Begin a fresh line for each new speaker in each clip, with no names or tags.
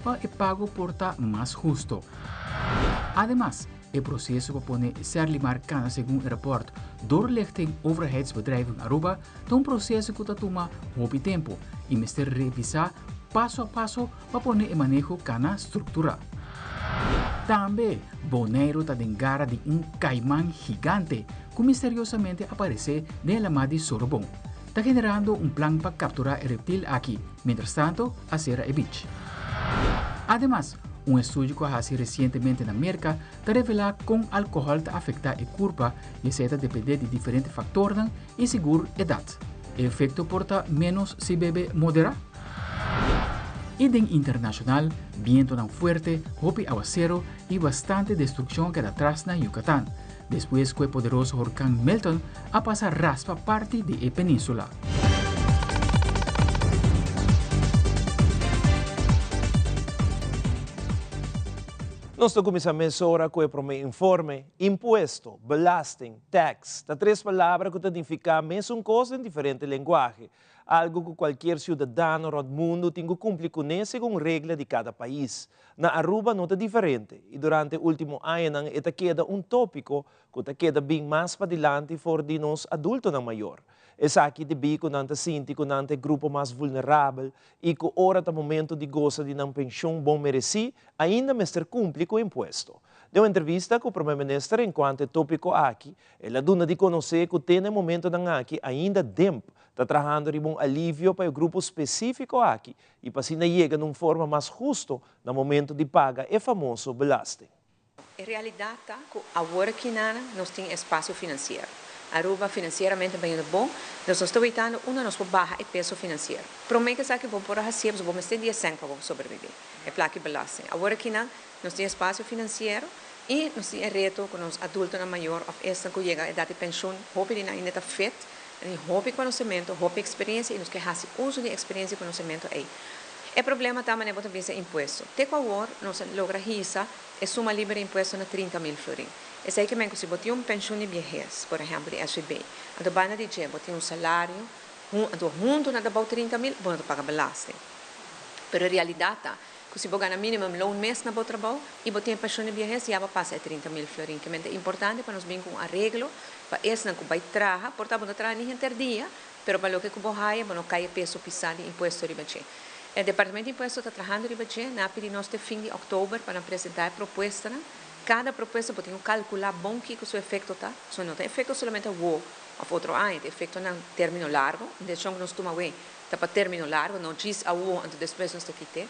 para el pago porta más justo. Además, el proceso para poner limar cana según el rapport doorlichting overheidsbedrijven in Aruba, un proceso que toma hopi tempo y mister revisar paso a paso para poner el manejo cana estructura. También, Bonaire está dengara de un caimán gigante que misteriosamente aparece en la mar de Sorobón. Está generando un plan para capturar el reptil aquí, mientras tanto, hacer el beach. Además, un estudio que ha sido recientemente en América ha revelado que el alcohol afecta el cuerpo y se depende de diferentes factores y según edad. El efecto porta menos si bebe moderado. Y en internacional, viento tan fuerte, hopi aguacero y bastante destrucción que atrás en Yucatán. Después que el poderoso huracán Milton a pasar raspa parte de la península.
Nós começamos agora com o primeiro informe, imposto, belasting, tax. Há três palavras que significam a mesma coisa em diferente linguagem. Algo que qualquer cidadão do mundo tem que cumprir com segundo regra de cada país. Na Aruba não é diferente. E durante o último ano, está queda um tópico que está queda bem mais para adiante for de nós adultos não maior. Essa aqui de bico nante sinti com nante grupo mais vulnerável e que ora tá momento de goza de não pensão bom mereci, ainda mestre cumpre com o imposto. Deu entrevista com o primeiro-ministro enquanto tópico aqui, ela duna de conhecer que tem momento na aqui ainda tempo, está trabalhando de um alívio para o grupo específico aqui e para assim chega numa forma mais justa no momento de paga é famoso belasting.
In realidade, agora que nós temos espaço financeiro. Aruba financeiramente bem bom, nós estamos evitando nós baixar o peso financeiro. Promete que vamos por receber, vamos ter dia 100 para sobreviver. É placa de belasting. Agora que nós temos espaço financeiro e nós temos reto com os adultos na maior, of esta que chega a idade de pensão, hope de ainda está feito, hope conhecimento, hope experiência e nós que fazemos uso de experiência e conhecimento aí. O problema também é botar visa imposto. Te agora nós logra risa é suma livre imposto na 30.000 florin. É aí que mesmo se botar pensão de vejez, por exemplo, de SB, a do banda de je botar salário, do junto na about 30.000, bom de pagar belasting. Pero realidade que se botar mínimo um mês na boa trabalho e botar pensão de vejez já vai passar 30.000 florin, que é importante para nós vir com arreglo para esse não que vai trabalhar, portanto não trabalhar nem interdia, pero para o que o borraia, não cai peso pisar de imposto de budget. O Departamento de Imposto está trabalhando de budget, na pedimos nós de fim de outubro para apresentar a proposta. Cada proposta pode calcular bom que o seu efeito está. Só não tem efeito somente o outro ano, tem efeito no término largo. Então, nós tomamos está para término largo, não diz a o antes depois nós aqui.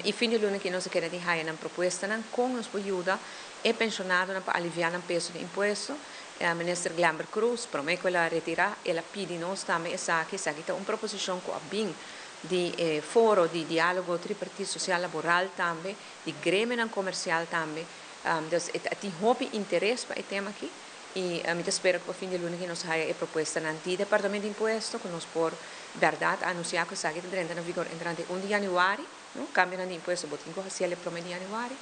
E fim de ano que nós queremos ter na proposta, com nos ajuda e pensionado para aliviar o peso de imposto. O ministro Glamber Cruz promete que ela retirar, ela pede nós também essa aqui está uma proposição que bem de foro de diálogo tripartite social laboral também, de grêmio comercial também. Tem hobby interesse para o tema aqui e eu espero que ao fim de ano que nós tenhamos a proposta no Departamento de Imposto, que nós por verdade anunciar que está entrando em vigor entrante 1 de janeiro, cambio de imposto, botem que se ele promete de janeiro,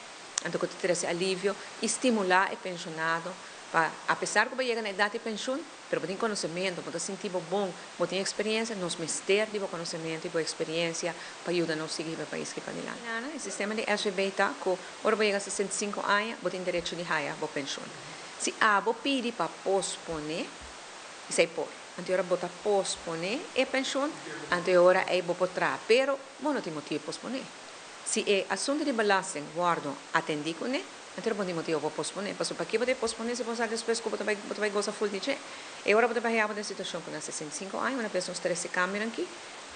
então que ter esse alívio, estimular o pensionado, para, apesar que vai chegar na idade de pensão, mas botem conhecimento, botem sentir bom, botem experiência, nos mester de conhecimento e boa experiência para ajudar nos seguir para o país que para lá. O sistema de SGB está que agora vai chegar a 65 anos, botem direito de raia para pensão. Se a abo pede para posponer, isso é por. Anterior bota posponer e pensão, anterior é botar trás, pero não tem motivo para posponer. Se é assunto de belasting, guardo atendi com ele. Então, não tem motivo para posponer. Para que você posponer se você depois que você vai gozar full de che? E agora você vai reagir a situação com 65 anos, uma pessoa estresse câmbio aqui,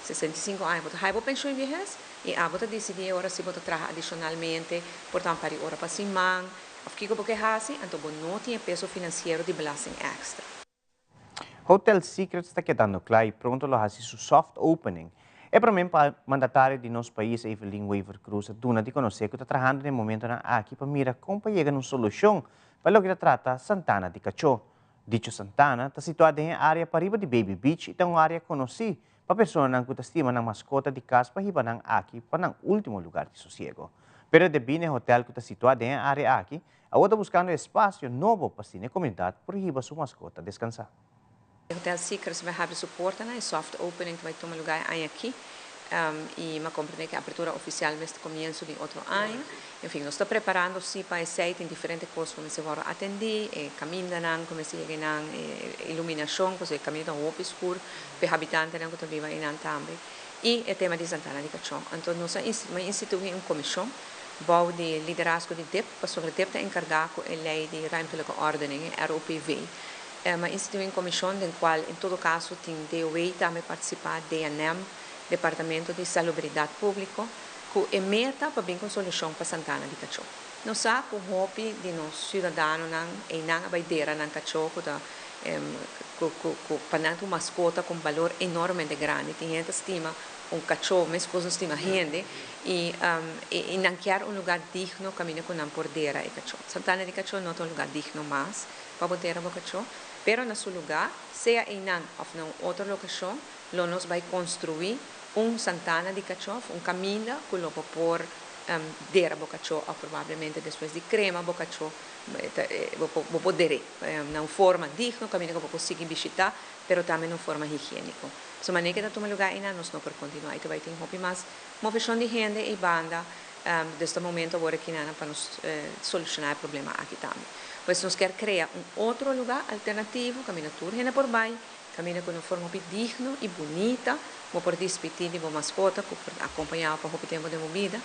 65 anos, você vai pensar em vejez, e você decidir agora se você trabalha adicionalmente, portanto, para hora para cima, o que você faz, então você não tem peso financeiro de belasting extra.
Hotel Secrets está quedando claro e pronto para fazer seu soft opening. É para mim, mandatário de nosso país, Evelyn Weaver Cruz, duna de conhecer que está trabalhando no momento aqui para mirar como chega numa solução para o que trata Santana de Cacho. Dicho Santana está situado em área para riba de Baby Beach e tem uma área conhecida para pessoas que estima na mascota de casa para riba aqui para o último lugar de sossego. Pero de bem hotel que está situado em área aqui, agora buscando espaço novo para a comunidade para riba sua mascota descansar.
O Hotel Secrets vai abrir suporte, né? Soft opening vai tomar lugar aqui. ma comprende que a apertura oficial neste comienzo de outro ano. Enfim, nós estamos preparando sim para esse site em diferentes coisas como se vão atender, caminho como se chega na iluminação, como se caminho da roupa escura, para habitantes que vivem em também. E o tema de Santana de Cachon. Então, nós instituímos uma comissão bouw de liderazgo de DIP, sobre DIP te encargado a lei de ruimtelijke ordening, ROPV. Maar instituindo uma comissão em qual, em todo caso, tem DOE também participar, DNM, Departamento de Salubridade Pública, que é meta para vir com solução para Santana de Cachorro. Nós sabemos que o hobby de nós cidadãos é não a baideira na cachorro, para uma mascota com valor enormemente grande. Tem gente que estima cachorro, mas coisas estima gente, e não quer lugar digno caminhar com uma pordeira e cachorro. Santana de Cachorro não é lugar digno mais para botar o cachorro, mas no seu lugar, seja em ou outra locação, nós vamos construir Santana de Cachorro, caminho que lo por dera bocaccio, ou provavelmente depois de crema bocaccio, vou poder na forma digna, caminho que vou conseguir visitar, mas também na forma higiênica. Se maneira que toma lugar ainda nós não por continuar, então vai ter mais movição de gente e banda deste momento agora aqui para nos solucionar o problema aqui também. Pois nós quer criar outro lugar alternativo, caminho tour gente por baixo, caminho com uma forma digna e bonita, vou por despedir de uma mascota, que acompanhar para o tempo de movida,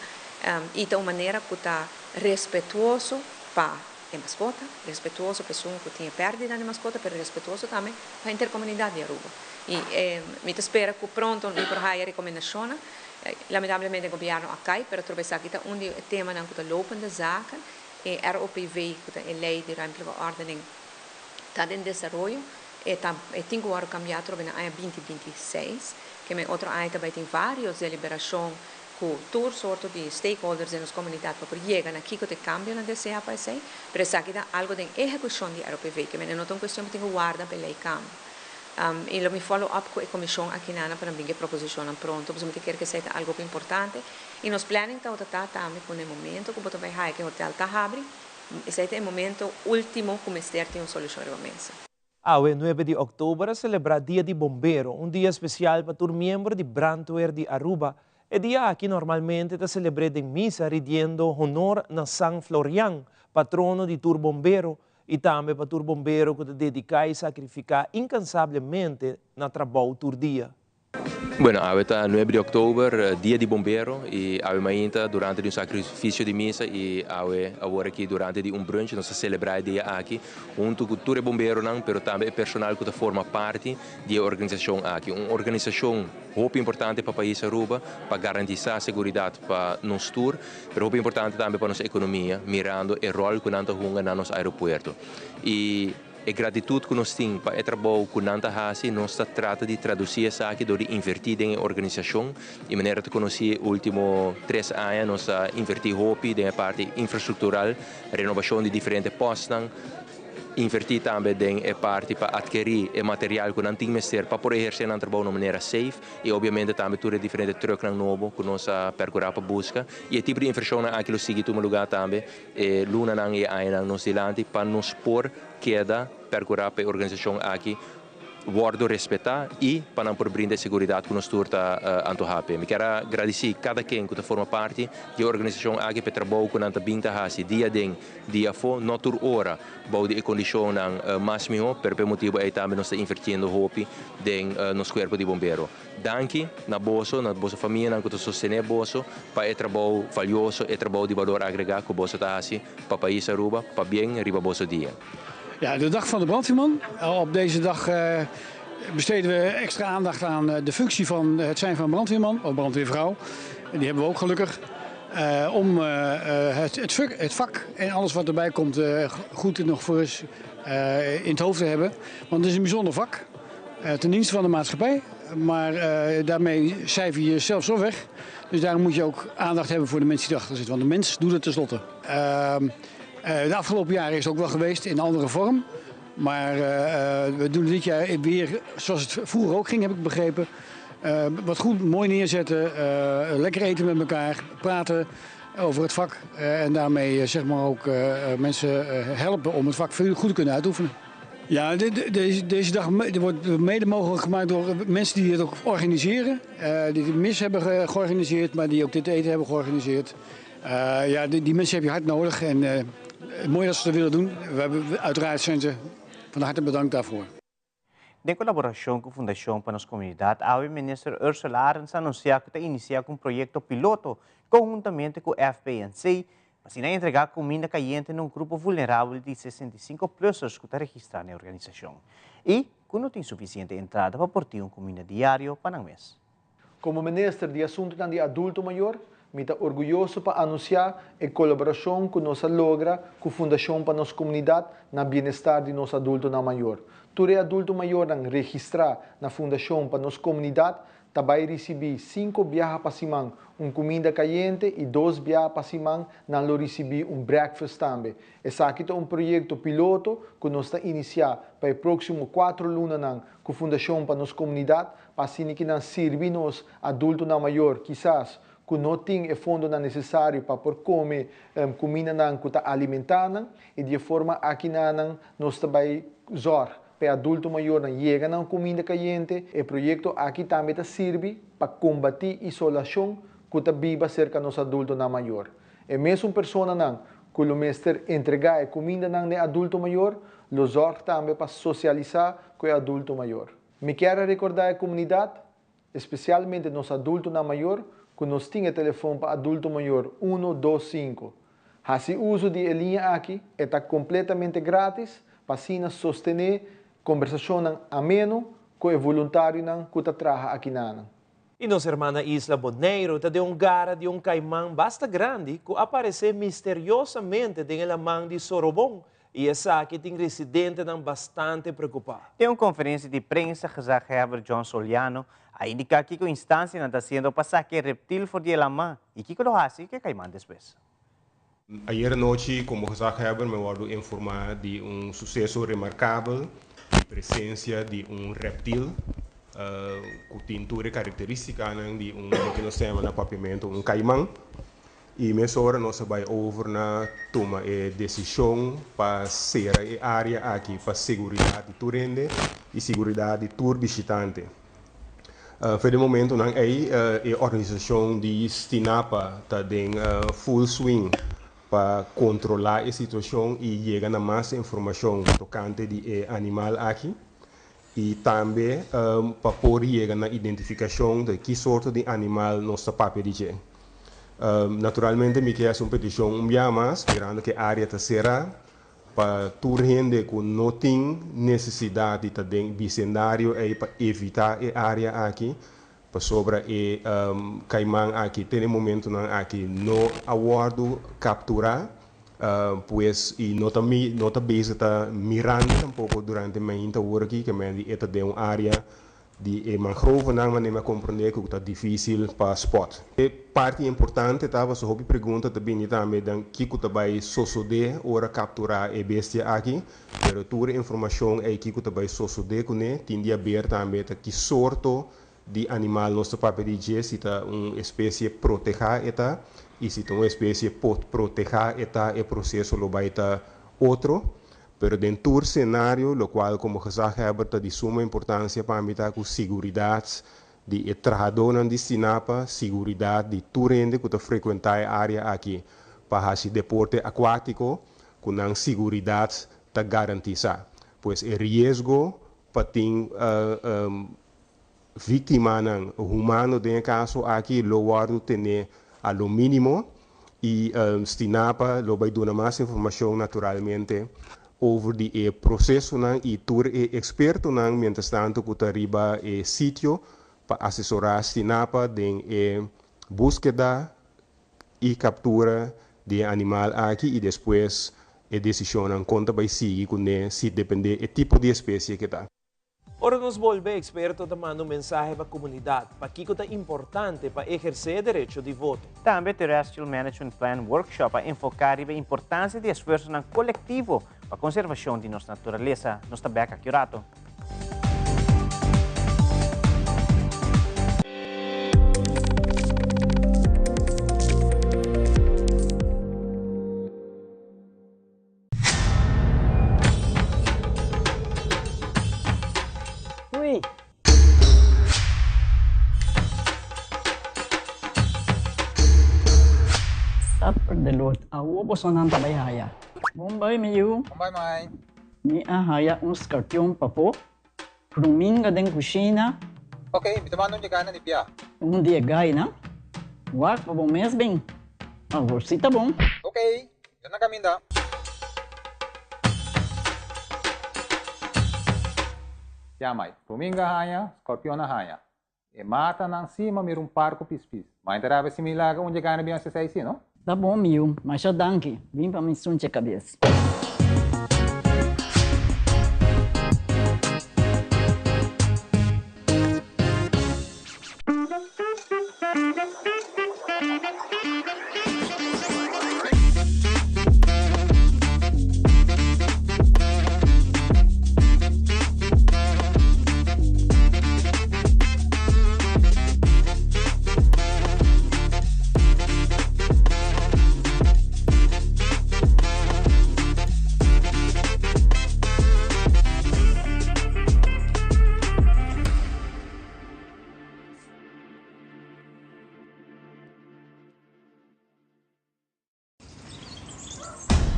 e de uma maneira que está respeituoso para a mascota, respeituoso para a pessoa que tem perda de mascota, mas respeituoso também para a intercomunidade de Aruba. E me espero que pronto não por aí a recomendação, lamentavelmente o governo acai, mas talvez aqui está tema que está lopende zaken, e ROPV, que é a lei de ruimtelijke ordening, está em desenvolvimento, e tem que cambiar para o ano 2026, que é outro ano também tem várias deliberações com todas sorte de stakeholders nas comunidades para chegar aqui que cambio na DCAPC, mas aqui está algo de execução de ROPV, que não é uma questão que tem que guardar para a lei cambio. E eu me follow up com a comissão aqui na para vir a proposição pronto, porque eu quero que seja algo importante. E nos planning está também com o momento que você vai que o hotel está abrindo, esse é o momento último que o tem uma solução realmente.
Awe 9 de outubro celebra Dia de Bombeiro, dia especial para os membros de Brandweer de Aruba. É dia que normalmente está celebrado em missa rendiendo honor a San Florian, patrono de tur bombeiro, e também para tur bombeiro que dedica e sacrifica incansavelmente no trabalho tur dia.
Bueno, ahorita 9 de octubre, Dia de Bombeiro, e ahorita durante um sacrifício de missa e agora aqui durante um brunch nós celebramos dia aqui, junto com todo bombeiro não, pero também o personal que forma parte da organização aqui, uma organização muito importante para o país Aruba, para garantir a segurança para nós tour, pero muito importante também para nossa economia, mirando o rol que nós temos no nosso aeroporto. E a gratitude que nós temos para o trabalho que nós fazemos, nós tratamos de traduzir isso aqui, de invertir em organização. De maneira que conheci os últimos 3 anos, nós investimos na parte infraestrutural, renovação de diferentes postos, investir também na parte para adquirir o material que nós temos para poder exercer o trabalho de maneira safe e, obviamente, também todos os diferentes truques novos que nós percorremos para buscar. E o tipo de infraestrutura aqui lo sigue no lugar também, luna e aina nos dilante para nos pôr queda percorrer para a organização aqui, guardo respeitar e para não brindar segurança que nós turta antohape. Me quero agradecer cada quem que forma parte da organização aqui para o trabalho que nós binta hasi dia den dia fo notur hora bau de condição mais melhor per motivo aí também nós investindo hopi den nos corpo de bombeiro. Danke na bosso família que sostener bosso para o trabalho valioso e trabalho de valor agregado que bosso tá hasi para país Aruba para bem riba bosso dia.
Ja, de dag van de brandweerman. Op deze dag besteden we extra aandacht aan de functie van het zijn van brandweerman of brandweervrouw. En die hebben we ook gelukkig. Om het vak en alles wat erbij komt goed en nog voor eens in het hoofd te hebben. Want het is een bijzonder vak. Ten dienste van de maatschappij. Maar daarmee cijfer je jezelf zo weg. Dus daarom moet je ook aandacht hebben voor de mensen die erachter zitten. Want de mens doet het tenslotte. De afgelopen jaren is het ook wel geweest in een andere vorm. Maar we doen dit jaar weer zoals het vroeger ook ging, heb ik begrepen. Wat goed, mooi neerzetten, lekker eten met elkaar, praten over het vak. En daarmee zeg maar ook mensen helpen om het vak goed te kunnen uitoefenen. Ja, deze dag wordt mede mogelijk gemaakt door mensen die het ook organiseren. Die de mis hebben georganiseerd, maar die ook dit eten hebben georganiseerd. Ja, die mensen heb je hard nodig en mooi dat ze dat willen doen. Uiteraard zijn ze van harte bedankt daarvoor.
De colaboração com a Fundação para a Comunidade, a ministra Ursula Arens anunciou que está iniciando um projeto piloto conjuntamente com o FPNC, para entregar comida caliente num grupo vulnerável de 65-plussers que está registrado na organização. E que não tem suficiente entrada para portar comida diário para o mês.
Como ministro de Assuntos de Adulto Maior, me está orgulhoso para anunciar a colaboração que nós logra com a Fundação para a Comunidade na bem-estar de nosso adulto na maior. Todo adulto maior que registrar na Fundação para a Comunidade vai receber 5 viagens para semana, comida caliente e 2 viagens para semana não receber breakfast também. Esse aqui é projeto piloto que nós está iniciar para os próximos 4 lunas com a Fundação para a Comunidade, para assim que nós servir nos adultos na maior, quizás que não tem fundo necessário para comer comida que está alimentada e de forma aqui nós também zorg para adulto maior chega na comida caliente. O projeto aqui também serve para combater a isolação que está viva cerca dos adultos maior. E mesmo pessoa que o mestre entregar a comida no adulto maior, o zorg também para socializar com o adulto maior. Me quero recordar a comunidade, especialmente nos adultos maior, que nós temos telefone para adulto maior 125. Esse uso de linha aqui está completamente grátis para assim sostener conversação ameno com o voluntário que está trabalhando aqui.
E nossa irmã Isla Boneiro está de gara de caimão bastante grande que aparece misteriosamente dentro da mão de Sorobong. E essa aqui tem residente bastante preocupado.
Tem uma conferência de prensa que Heber John Soliano a indicar que a instância está sendo passar que reptil for de lama e que lo hace que caimão depois.
Ayer noite, como Heber, me guardo informar de sucesso remarcável de presença de reptil com tintura característica de que nós temos no pavimento, caimão. E nessa hora nós vamos over na toma a decisão para ser a área aqui para segurança de turende e segurança de tur visitante. Para o momento não é a organização de Stinapa está em full swing para controlar a situação e chegar na mais informação tocante de animal aqui. E também para poder chegar na identificação de que sorte de animal nós papel de naturalmente, me quer uma petição mais, esperando que a área terceira para toda gente que não tem necessidade de bicendário para evitar a área aqui, para sobre o caimão aqui, tem momento aqui não aguardo capturar, pois e não está base está mirando tampouco durante a minha hora aqui, que me é de uma área de mangrove não me compreender que está difícil para spot. E parte importante estava só a pergunta também dan que está vai suceder ora capturar a bestia aqui, pero toda a informação é que está vai suceder com ele, tinha ver também que sorte de animal nosso papel de se está uma espécie proteger eta e se está uma espécie pode proteger eta o processo lo vai estar outro. Pero dentro do cenário, o qual, como gesagt hebben, de suma importância para mim com segurança de trabalhador na Sinapa, segurança de turende que frequentar a área aqui, para esse deporte aquático, com a segurança está garantida. Pois o risco para ter vítima humano dentro caso aqui, lo guardo ter ao mínimo e Sinapa lo vai dar mais informação naturalmente over o processo e tur experto mientras tanto que arriba o sítio para assessorar Sinapa em búsqueda e captura de animal aqui e depois a decisão conta vai seguir com se depende do tipo de espécie que está.
Ora nos volve experto tomando mensagem para a comunidade, para que é importante para exercer o direito de voto.
Também Terrestrial Management Plan Workshop para enfocar a importância de esforço coletivo para a conservação de nossa natureza, nossa beca curato.
Perdelot, awo po sonan tabayaya. Bombay miyu.
Bombay mai.
Ni ahaya uns kartyon papo. Pruminga den kusina.
Okay, bitamano niya gana ni Pia.
Dia gay na. Wak pa bom mes bem. Agosita bom.
Okay, yun na kami da. Yamay, Pruminga haya, Scorpion na haya. E mata ng sima mirong parko pispis. Mainteraba si Milaga onde gana bem sa isi, no?
Tá bom, miu. Mas já danke. Vim pra me sunte a cabeça.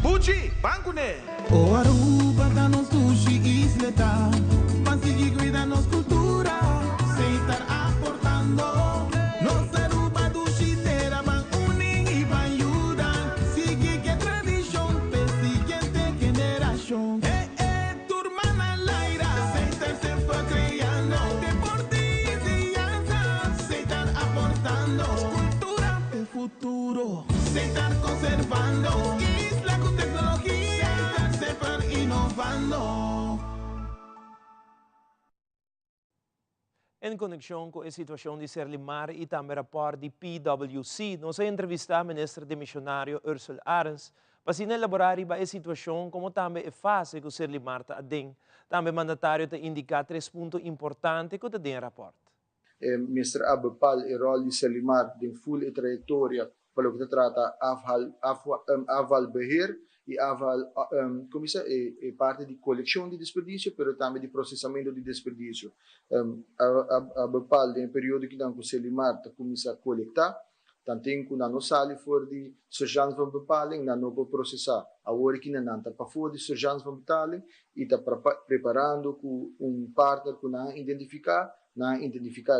Bucci, bancune!
O Aruba da nos sushi isleta, mas sigue cuida nos cultura, sem estar aportando. Nos Aruba do Chitera van unen e van ayudan, sigue que tradición, pe siguiente generación. Turma na laira, sem estar sempre criando, deporte y enseñanza, sem estar aportando. Cultura de futuro, sem estar conservando.
In conexão com a situação de Serlimar e também rapport de PwC, nós entrevistamos o ministro de Missionário Ursula Arens para elaborar a situação como também é fácil que o Serlimar está dentro. Também o mandatário está indicar 3 pontos importantes que está dentro do rapport.
Ministro Abepal e rol de Serlimar de full e trajetória para o que trata aval beheer e aval é parte de collection de desperdício, mas também de processamento de desperdício. A Bepal, em período que o Serlimar começa a coletar, tanto que não sai fora de surgência van Bepal, não pode processar. Agora que não está para fora de surgência van Bepal e está preparando com partner que não identificar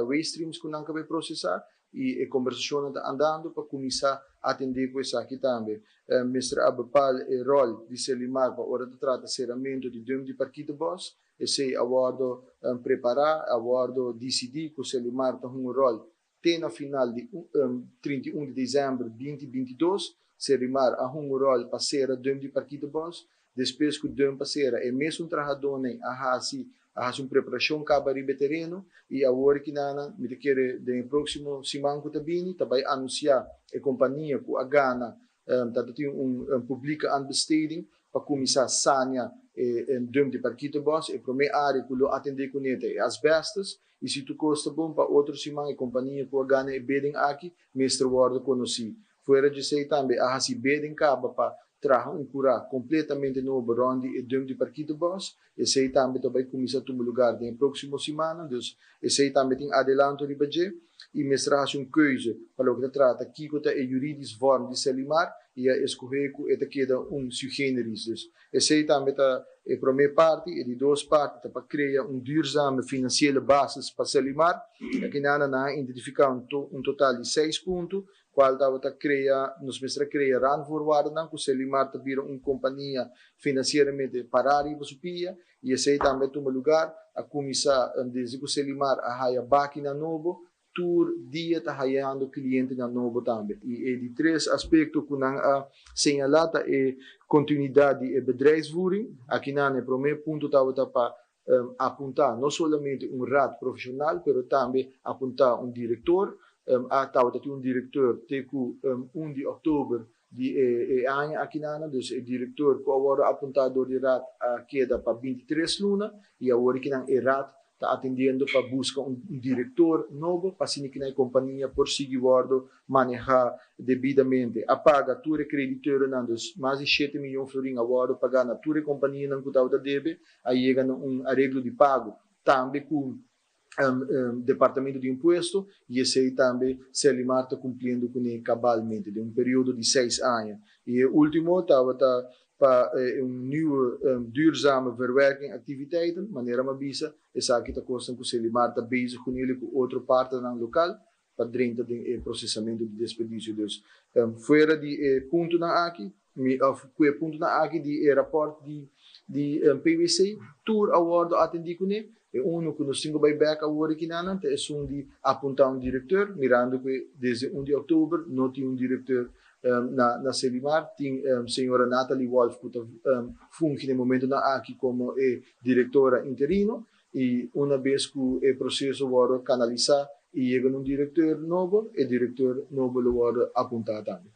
waste streams que não cabe processar e a conversação está andando para começar a atender com isso aqui também. Mestre Abepal o rol de Serlimar para hora de tratar serramento de dom de Parquito Boss e se aguardo preparar, aguardo decidir que o Serlimar tem rol até na final de 31 de dezembro de 2022, Serlimar a rol para ser dom de Parquito Boss, depois que o dom para ser é mesmo trabalhador a uma preparação cabaribe terreno e agora que nana me quer de próximo semana que também vai anunciar a companhia que a Gana tem publica anbesteding para começar a sanear em dom de Parquito Boss e para minha área que lo atender com ele é asbestos e se tu custa bom para outro semana a companhia que a Gana é bedem aqui mestre guarda conheci fora de sei também a hasi bedem caba para traga cura completamente novo onde e dom de Parquito Boss e sei também vai começar a tomar lugar na próxima semana dus e sei também tem adelanto de budget e mestra uma keuze para o que trata aqui que é jurídico forma de Serlimar e a escolher que queda sui generis dus e sei também a primeira parte e de duas partes para criar duurzame financiële basis para Serlimar que na identificar total de 6 pontos qual está nos mestra cria randvoorwaarden que o Serlimar te vira companhia financeiramente parada e supia e esse também toma lugar a começar desde que o Serlimar a haia máquina novo tur dia está haiando cliente na novo também e de 3 aspectos que não señalata é continuidade e bedrijfsvoering aqui na primeiro ponto está para apontar não somente raad profissional mas também apontar diretor tem diretor até 1 de outubro de ano aqui na dus o diretor que agora apontado de raad queda para 23 luna e agora que não é raad está atendendo para buscar diretor novo para que a companhia por seguir manejar devidamente apaga tudo creditor dos mais de 7 milhões de florins agora pagar na tudo companhia não que deve aí chega arreglo de pago também com Departamento de Imposto e esse também Selimar está cumprindo com ele cabalmente de período de 6 anos. E o último estava para nieuwe duurzame verwerkingactiviteiten, maneira uma bisa, essa aqui está costando que Selimar está bezig com ele com outra parte do local para dentro do processamento de desperdício. Dus, fora de ponto na aqui, ponto na aqui de rapport de PwC, tour award atendi com ele. Uno que nós temos buyback agora aqui na é de apontar diretor, mirando que desde 1 de outubro não tem diretor na Selimar, tem senhora Natalie Wolf que funge no momento na aqui como diretora interino e uma vez que o processo for canalizar e chega diretor novo, o diretor novo vai apontar também.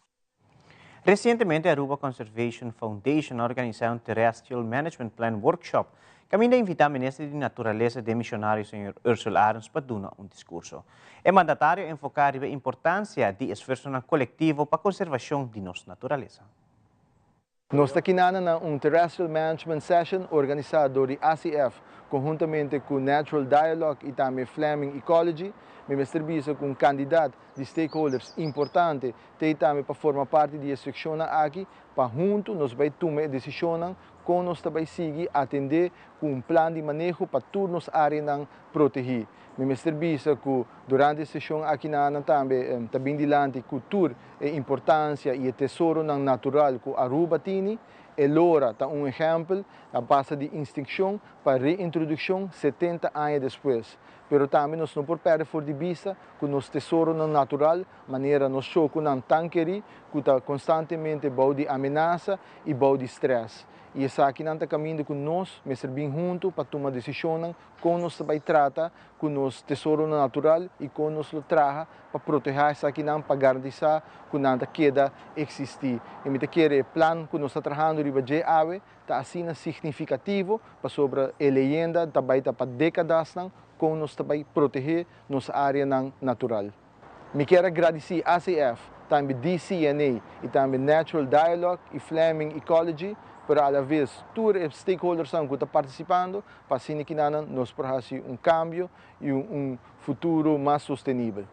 Recentemente, a Aruba Conservation Foundation organizou Terrestrial Management Plan Workshop, que ainda invitar o ministro de Natureza de Missionário, Sr. Ursula Arons, para dar discurso. É mandatário enfocar a importância de esforço coletivo para a conservação de nossa natureza.
Nós estamos aqui na Terrestrial Management Session organizado por ACF, conjuntamente com Natural Dialogue e também Fleming Ecology. Me serviço com um candidato de stakeholders importante também para formar parte da seção aqui, para juntos nós vamos tomar decisões com nós também seguir atender com plano de manejo para todas as áreas proteger. Me serviço com durante a sessão aqui também dilante cultura e importância e tesouro natural que Aruba tem. E Lora está exemplo, a base de extinção para reintrodução 70 anos depois. Mas também nós não podemos perder de vista que o nosso tesouro natural, maneira nós choco não tanqueri, que está constantemente bom de ameaça e bom de estresse. E essa aqui não está caminhando com nós, mas servir junto para tomar decisões, com nós vai tratar com o nosso tesouro natural e com nós lo traga para proteger essa aqui não, para garantir que nada queda existir. E me quer plano que nós estamos trabalhando riba de ave, está assim significativo para sobre a leyenda, também para décadas com nós também proteger nossa área natural. Me quero agradecer a ACF, também DCNA e também Natural Dialogue e Fleming Ecology, para a vez todos os stakeholders que estão participando, para assim que nós podemos cambio e futuro mais sustentável.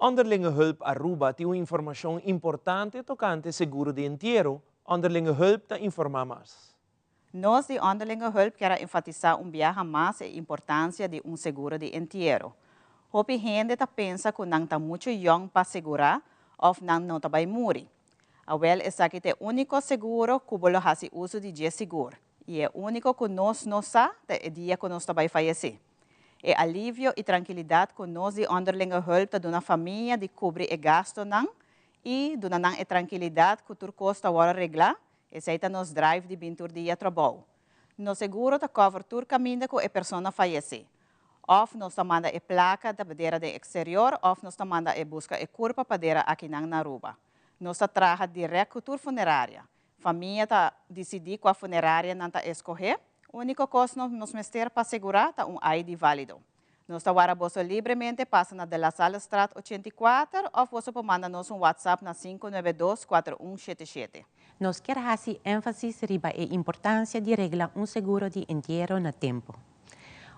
Onderlinge Hulp Aruba tem uma informação importante tocante seguro de entierro. Onderlinge Hulp te informa mais.
Nós de Onderlinge Hulp queremos enfatizar viaje mais a importância de seguro de entierro. Hopi gente pensa que não está muito young para segurar ou não está bem morrer. Awel essa aqui é o único seguro que pode fazer uso de dia seguro. E é o único que nós não sabemos é o dia que nós vai falecer. É alívio e tranquilidade que nós de Onderlinge Hulp te dá família de cobrir o gasto não e dá a tranquilidade que tudo custa agora arreglar. Esse é nos drive de 20 dia trabalho. No seguro te cover todo caminho que a pessoa falece. Ou nós manda a placa da bandeira do exterior, ou nós manda a busca a curva para aqui na Aruba. Nós trabalhamos direto com a funerária. A família decide qual funerária não escolher. A única coisa que nós temos para segurar é ID válido. Nós trabalhamos livremente, passa na de la Sala Strat 84 ou você pode mandar-nos WhatsApp na 592-4177.
Nós queremos fazer ênfase sobre a importância de reglar seguro de entierro no tempo.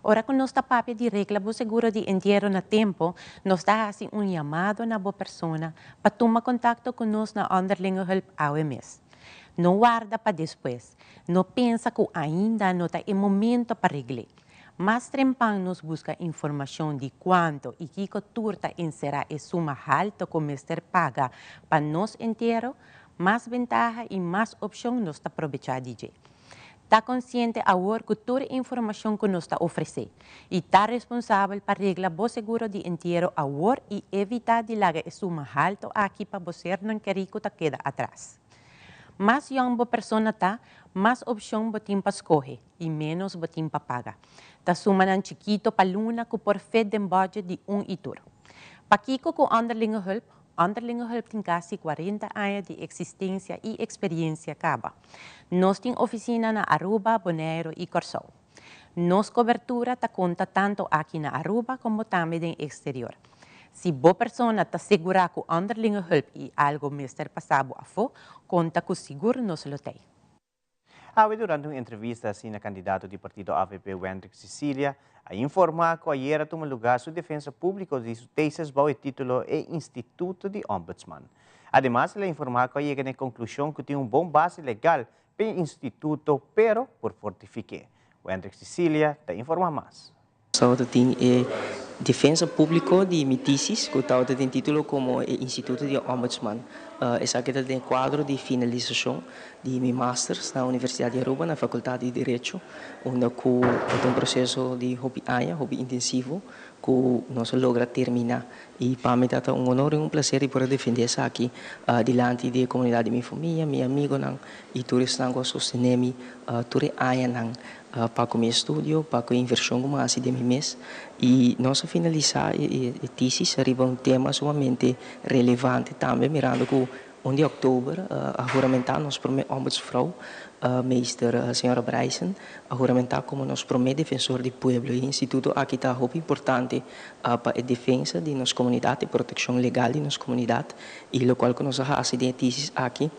Ora, quando nós papel de regla o seguro de entierro no tempo, nós damos chamado na boa pessoa para tomar contato com nós na Onderlinge Hulp AWMS. Não guarda para depois. Não pensa que ainda não está em momento para reglar. Mas trempang nos busca informação de quanto e que turta será a suma alta que o mestre paga para nos entierro, mais ventaja e mais opção nos está aproveitar de. Está consciente agora que toda a informação que nos está oferecendo e está responsável para reglar o seguro de entierro agora e evitar de lagar a suma alta aqui para você não querer que queda atrás. Mais young a pessoa está, mais opção botim para escolher e menos botim para pagar. Está sumando chiquito para luna que por fé de budget de itur. Para Kiko com Onderlinge Hulp tem quase 40 anos de existência e experiência acaba. Nós temos oficina na Aruba, Bonaire e Corsou. Nossa cobertura está conta tanto aqui na Aruba como também no exterior. Se boa pessoa está segura que Onderlinge Hulp e algo mestre passado a fo, conta com seguro nos lo tem.
Durante uma entrevista assim na candidato do partido AVP, Wendrick Cecilia, a informar que ayer tomou lugar sua defesa pública de sua tesis bajo o título e Instituto de Ombudsman. Además, ele informar que llega na conclusão que tem bom base legal para o Instituto, pero por fortificar. Wendrick Cecilia te informa mais.
Saúde tem defesa pública de mitices, que está tem título como Instituto de Ombudsman. Essa aqui tem quadro de finalização de meu masters na Universidade de Aruba, na Faculdade de Direito, onde tem um processo de hobby intensivo que nós logra terminar. E para mim é um honor e um prazer de poder defender isso aqui diante da comunidade de minha família, meus amigos, e turistas que sostenem tudo para o meu estúdio, para a inversão como assim de mês. E nós finalizar a tesis arriba um tema sumamente relevante também, mirando que 1 de outubro, a juramentar nosso primeiro ombudsvrouw, meester senhora Bryson, a juramentar como nosso primeiro defensor do povo. E o Instituto aqui está muito importante para a defesa de nossa comunidade, a proteção legal de nossa comunidade, e o qual que nós fazemos tesis aqui,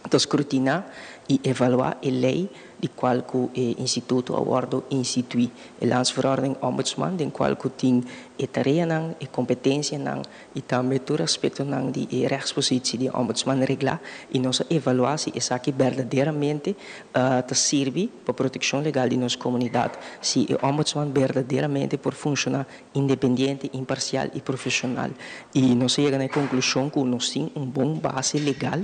para escrutinar e avaliar a lei de qual que o Instituto awardo institui. A landsverordening ombudsman, den qual que tem a tarefa a competência e também todo aspecto de rechtspositie de ombudsman regla e nossa avaliar se essa aqui verdadeiramente serve para a proteção legal de nossa comunidade, se o ombudsman verdadeiramente por funcionar independente, imparcial e profissional. E nós chegamos à conclusão que nós temos bom base legal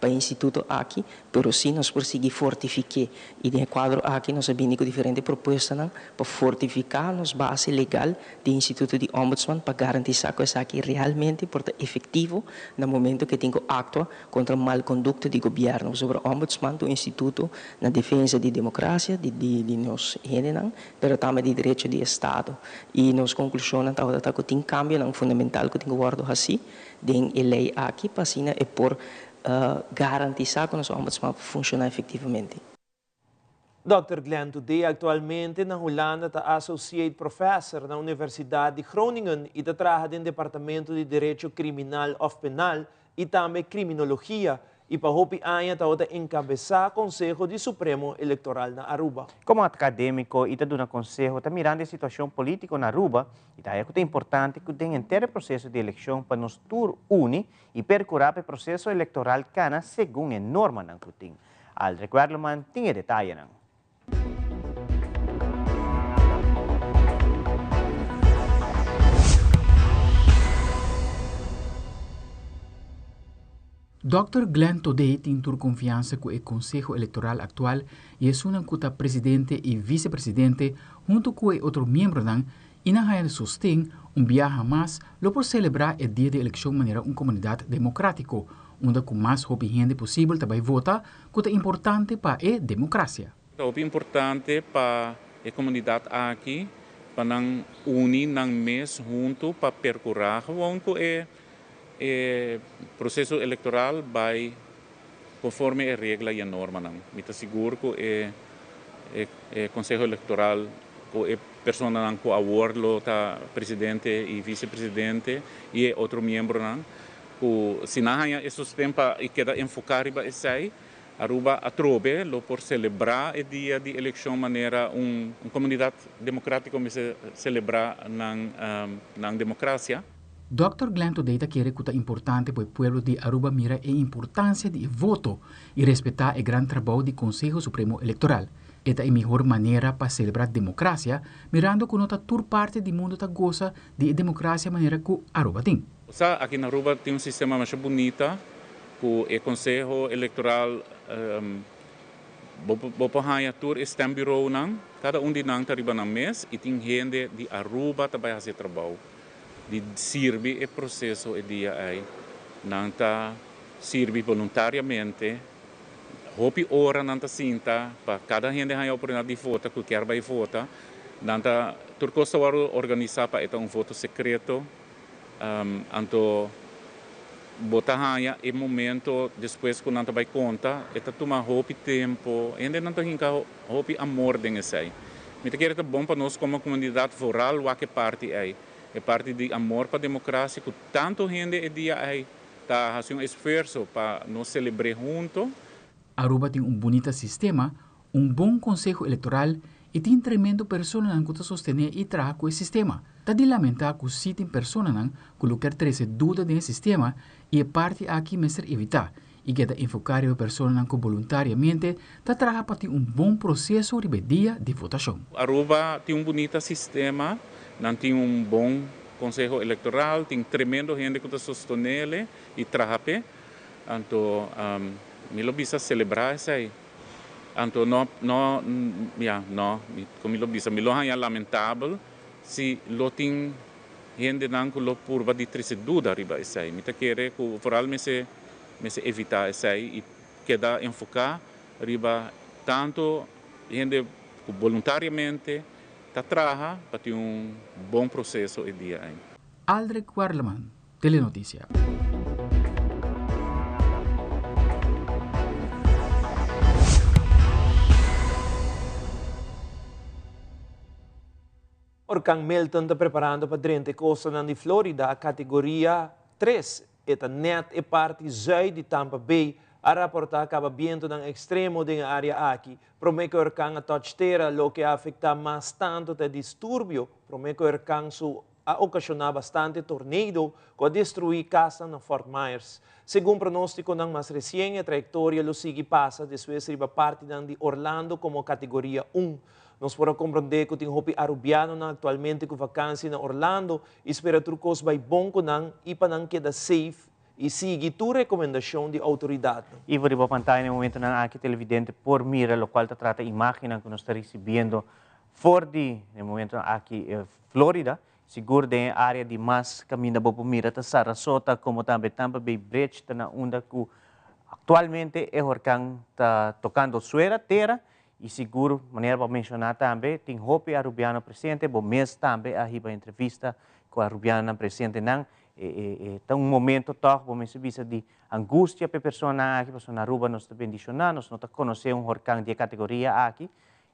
para o Instituto aqui, mas sim nós conseguimos fortificar. E no quadro aqui nós temos diferentes propostas para fortificar nossa base legal do Instituto de Ombudsman para garantir que isso aqui realmente porta efetivo no momento que tem que actuar contra a mal conduta do governo. Sobre o Ombudsman do Instituto na defesa da democracia, de nós gente, mas também de direito de Estado. E nós conclusão que tem cambio fundamental que tem que guardar assim, tem a lei aqui para assim é por garantir que o nosso Ombudsman funciona efetivamente.
Dr. Glenn Today, atualmente na Holanda, está Associate Professor na Universidade de Groningen e trabalha no Departamento de Direito Criminal ou Penal e também Criminologia. E para hopi aña está encabeçar o Conselho de Supremo Eleitoral na Aruba.
Como acadêmico, está dando conselho, está mirando a situação política na Aruba e é importante que tenha inteiro processo de eleição para nos unir e percorrer o processo eleitoral cana segundo a norma que tem. Al recuerdo man tinha detalhe.
Dr. Glenn Today tem confiança com o Conselho Eleitoral atual e é uma cuta presidente e vice-presidente junto com outro membro e na raia sostém viaje mais por celebrar o dia de eleição de maneira uma comunidade democrática, onde com mais gente possível também vota, que é importante para a democracia.
É importante para a comunidade aqui, para unir mês junto para percorrer o processo eleitoral vai conforme a regra e a norma. Me está seguro que o Conselho Eleitoral, a pessoa que awardo está presidente e vice-presidente e outro membro, que se não há esses tempos e queda enfocar em isso, Aruba atrobe por celebrar o dia de eleição de maneira uma comunidade democrática como se celebrar na democracia.
Dr. Glenn Today quer que é importante para o povo de Aruba mira a importância do voto e respeitar o grande trabalho do Conselho Supremo Eleitoral. Esta é a melhor maneira para celebrar a democracia, mirando que nota toda parte do mundo gosta de democracia maneira que Aruba tem.
Aqui na Aruba tem sistema mais bonito, que o Conselho Eleitoral bopahanha tur stem bureau cada de nang tariba na mês e tem gente de Aruba também fazer trabalho. De servir o processo e dia aí não tá serve voluntariamente hopi hora não tá sinta para cada gente a oportunidade de votar que quer vai votar não tá turcosta organizar para um voto secreto anto botar hanha e momento depois que não tá vai conta eta toma hopi tempo ainda não tá hinca hopi amor den sei me te quer tá bom para nós como comunidade rural o que parte aí é parte de amor para a democracia, que tanto gente dia aí está fazendo esforço para nos celebrar juntos.
Aruba tem bonito sistema bom consejo eleitoral e tem tremendo persona que está sostener e trabalhar com o sistema. Tá de lamentar que se tem persona que colocar treze dúvida no sistema e a parte aqui mestre evitar e que da enfocar a persona que voluntariamente está trabalhando para ter bom processo de dia de votação.
Aruba tem bonito sistema, não tem bom consejo eleitoral, tem tremendo gente que está sostenendo e trabalha. Então, me lo bisa celebrar isso aí. Então, como lo bisa, me lo é lamentável se lo tem gente não que lo purva de triste dúvida riba isso aí. Me tá querer que foral me se evitar isso aí e queda enfocar riba tanto gente que voluntariamente tá trabalha para ter bom processo e dia aí.
Aldrich Warleman, Telenotícia.
Orkan Milton está preparando para Drente Costa de Florida, categoria 3. Esta net é parte zuid de Tampa Bay. A rapportar acaba viento ng extremo de área aqui. Promete que Orkan a touchtera, lo que afecta mais tanto de distúrbio. Promete que Orkan a ocasionar bastante tornado que destruir casa na Fort Myers. Segundo pronóstico ng mais recente, a trayectória lo sigue passa depois de parte de Orlando como categoria 1. Nós podemos compreender que tem hopi arubiano na atualmente com vacância na Orlando, espera trucos vai bom com nang e panang queda safe e sigue tu recomendação de autoridade.
E vou riba pantalla no momento na aqui televidente por mira, lo qual trata imagem que nós está recebendo for de no momento aqui Florida, seguro de área de mais caminho por mira ta Sarasota como também Tampa Bay Bridge ta na onda que atualmente é orkan ta tocando suera terra. E seguro, maneira para mencionar também, tem hopi arubiano presente, bom mês também a riba entrevista com a arubiana presente não, tá momento toque, bom mês de angústia para pessoa aqui, pessoa na Aruba nós também mencionar, nós não conhecer orkan de categoria aqui,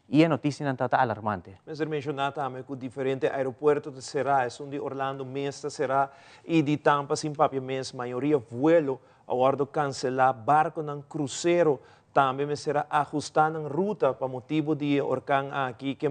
e a notícia não está alarmante.
Mas mencionar também que diferentes aeroportos de será, de Orlando mesmo será e de Tampa sem papel mês, maioria vuelo, agora cancelar barco ng cruzeiro. Também será ajustar a ruta para motivo de orkan aqui que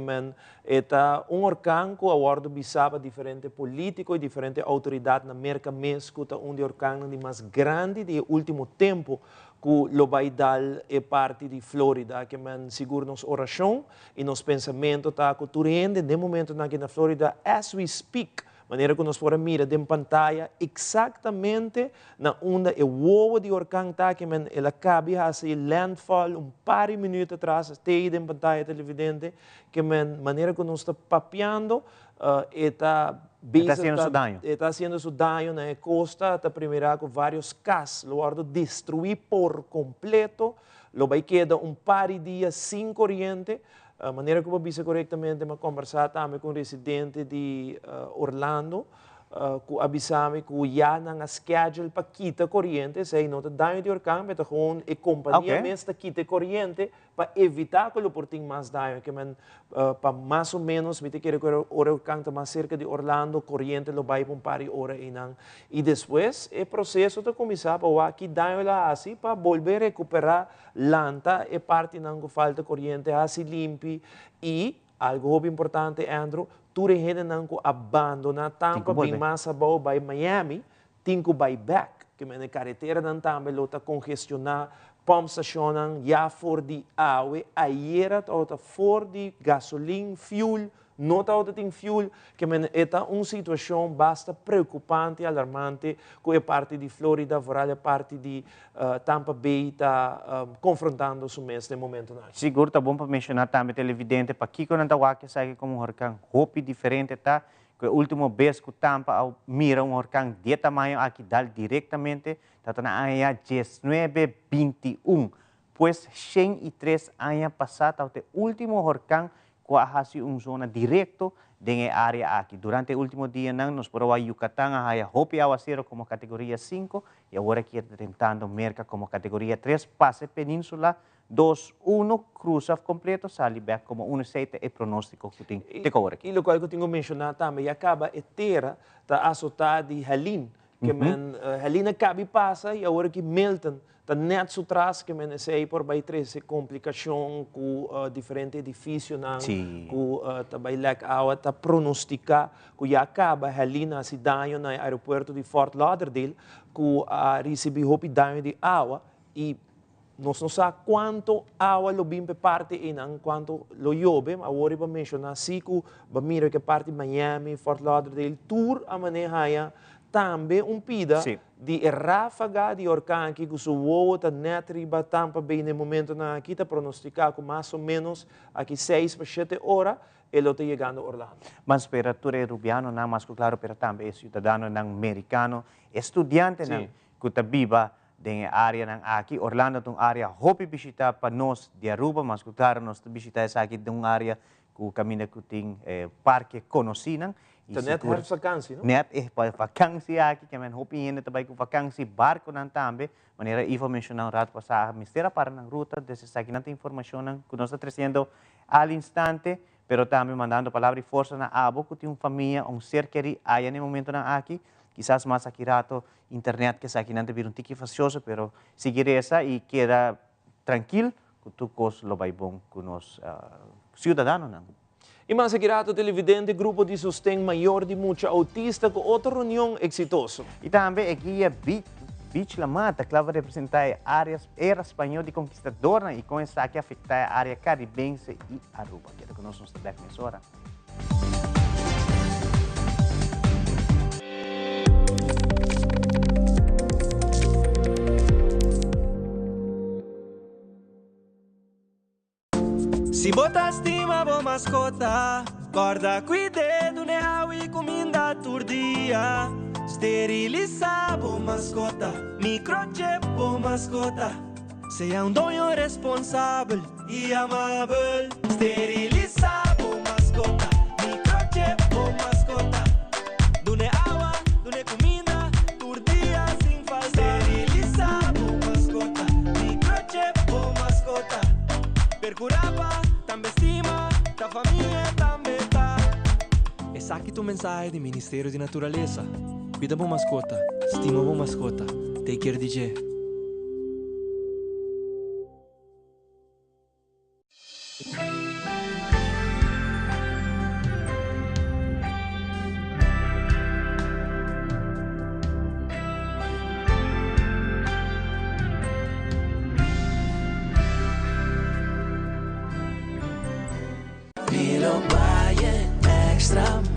está orkan que agora bisaba diferente político e diferente autoridade na América mesmo que de orkan de mais grande de último tempo que lo vai dar é parte de Florida que seguro nos oração e nos pensamento tá que tu rende de momento aqui na Florida as we speak. Maneira que nós podemos mirar em pantalla exatamente na onda e o de orkan tá que ela cabe a ser landfall par de minutos atrás, tem em pantalla televidente que maneira que nós está papeando está haciendo su daño na costa, está primeiro com vários casos, lo destruir por completo, lo vai quedar par de dias sem corrente. A maneira que eu disse corretamente, mas conversar também com o residente de Orlando, que avisame que já não há schedule para quitar corrente, sei não está dano de orkan, mas gewoon a companhia mesmo quita corrente para evitar que o portinho mais dano, que para mais ou menos, me te quero que o orkan está mais cerca de Orlando, corrente lo vai para par de hora e depois o processo de começar para que dano lá assim para volver a recuperar lanta e parte não que falta corrente assim limpe e algo importante, Andrew, tu rehede não abandona Tampa bem mais abaixo by Miami, tinko by back, que a carretera não também lota congestionar, pump station já for de água, ayer tá for de gasolina, fuel, não tá tem fuel, que é uma situação bastante preocupante, alarmante, que é parte de Florida, fora parte de Tampa Bay está confrontando o mês no momento.
Seguro, tá bom para mencionar também televidente, para que quando tá aqui sai como orkan hopi diferente tá, que a última vez que Tampa mira orkan de tamanho aqui dá diretamente, tá na área 1921, pois 103 anos passados, o último orkan que ha zona direto de área aqui. Durante o último dia, nós por Yucatán, há hopi aguacero como categoria 5 e agora aqui tentando merca como categoria 3, passe península 2-1, cruza completo, sale back como 1-7 e pronóstico que tem aqui.
E o qual eu tenho mencionado também, acaba a terra está assotada de Helene, que Helene acaba e passa e agora que Milton tá net su tras que me sei por vai treze complicação com diferente edifício na com também lek awa tá pronosticar que já acaba helina se danho na aeroporto de Fort Lauderdale com recebi hopi danho de água e nós não sabemos quanto água lo bimpe parte e não quanto lo love, mas agora para mencionar se que mira que parte Miami, Fort Lauderdale, tour a maneira também pida de ráfaga de orcão que o voa está net riba Tampa Bay no momento na aqui está pronosticado com mais ou menos aqui 6 para 7 horas ele está chegando a Orlando.
Mas para Ture Rubiano não mais claro para também cidadão não americano, estudante não que está viva na área não aqui Orlando é uma área hope visitar para nós de Aruba, mas claro nós visitar essa aqui de uma área que caminha que tem parque conhecido.
Então, net é vacância, não?
Net é vacância aqui, que a gente hope também com vacância barco não também, maneira Ivo mencionou rato passado, mistera para na ruta, desses aqui não tem informação que nós está trazendo al instante, pero também mandando palavra de força na abo, que tem uma família, ser querido, aí no momento na aqui, quizás mais aqui rato, internet, que aqui não tem um tique facioso, pero seguir essa e queda tranquilo, que tu cos lo vai bom com nós cidadãos, não?
E mais segurato televidente, grupo de sustento maior de muita autista com outra reunião exitosa.
E também aqui é Beach La Mata, que vai representar áreas era espanhol de conquistadora e com essa aqui afetar a área caribense e Aruba. Quero que nós nos demos hora.
Se botar estima, boa mascota. Guarda cuidado, né? E comida turdia. Esterilizar, boa mascota. Microchip, boa mascota. Seja dono responsável e amável. Esterilizar, boa mascota. Microchip, boa mascota. Dune água, dune comida, turdia sem falta. Esterilizar, boa mascota. Microchip, boa mascota. Percuraba. Também estima, da família também tá. Essa aqui é a mensagem do Ministério de Natureza. Cuida boa mascota, estima boa mascota. Take care, DJ.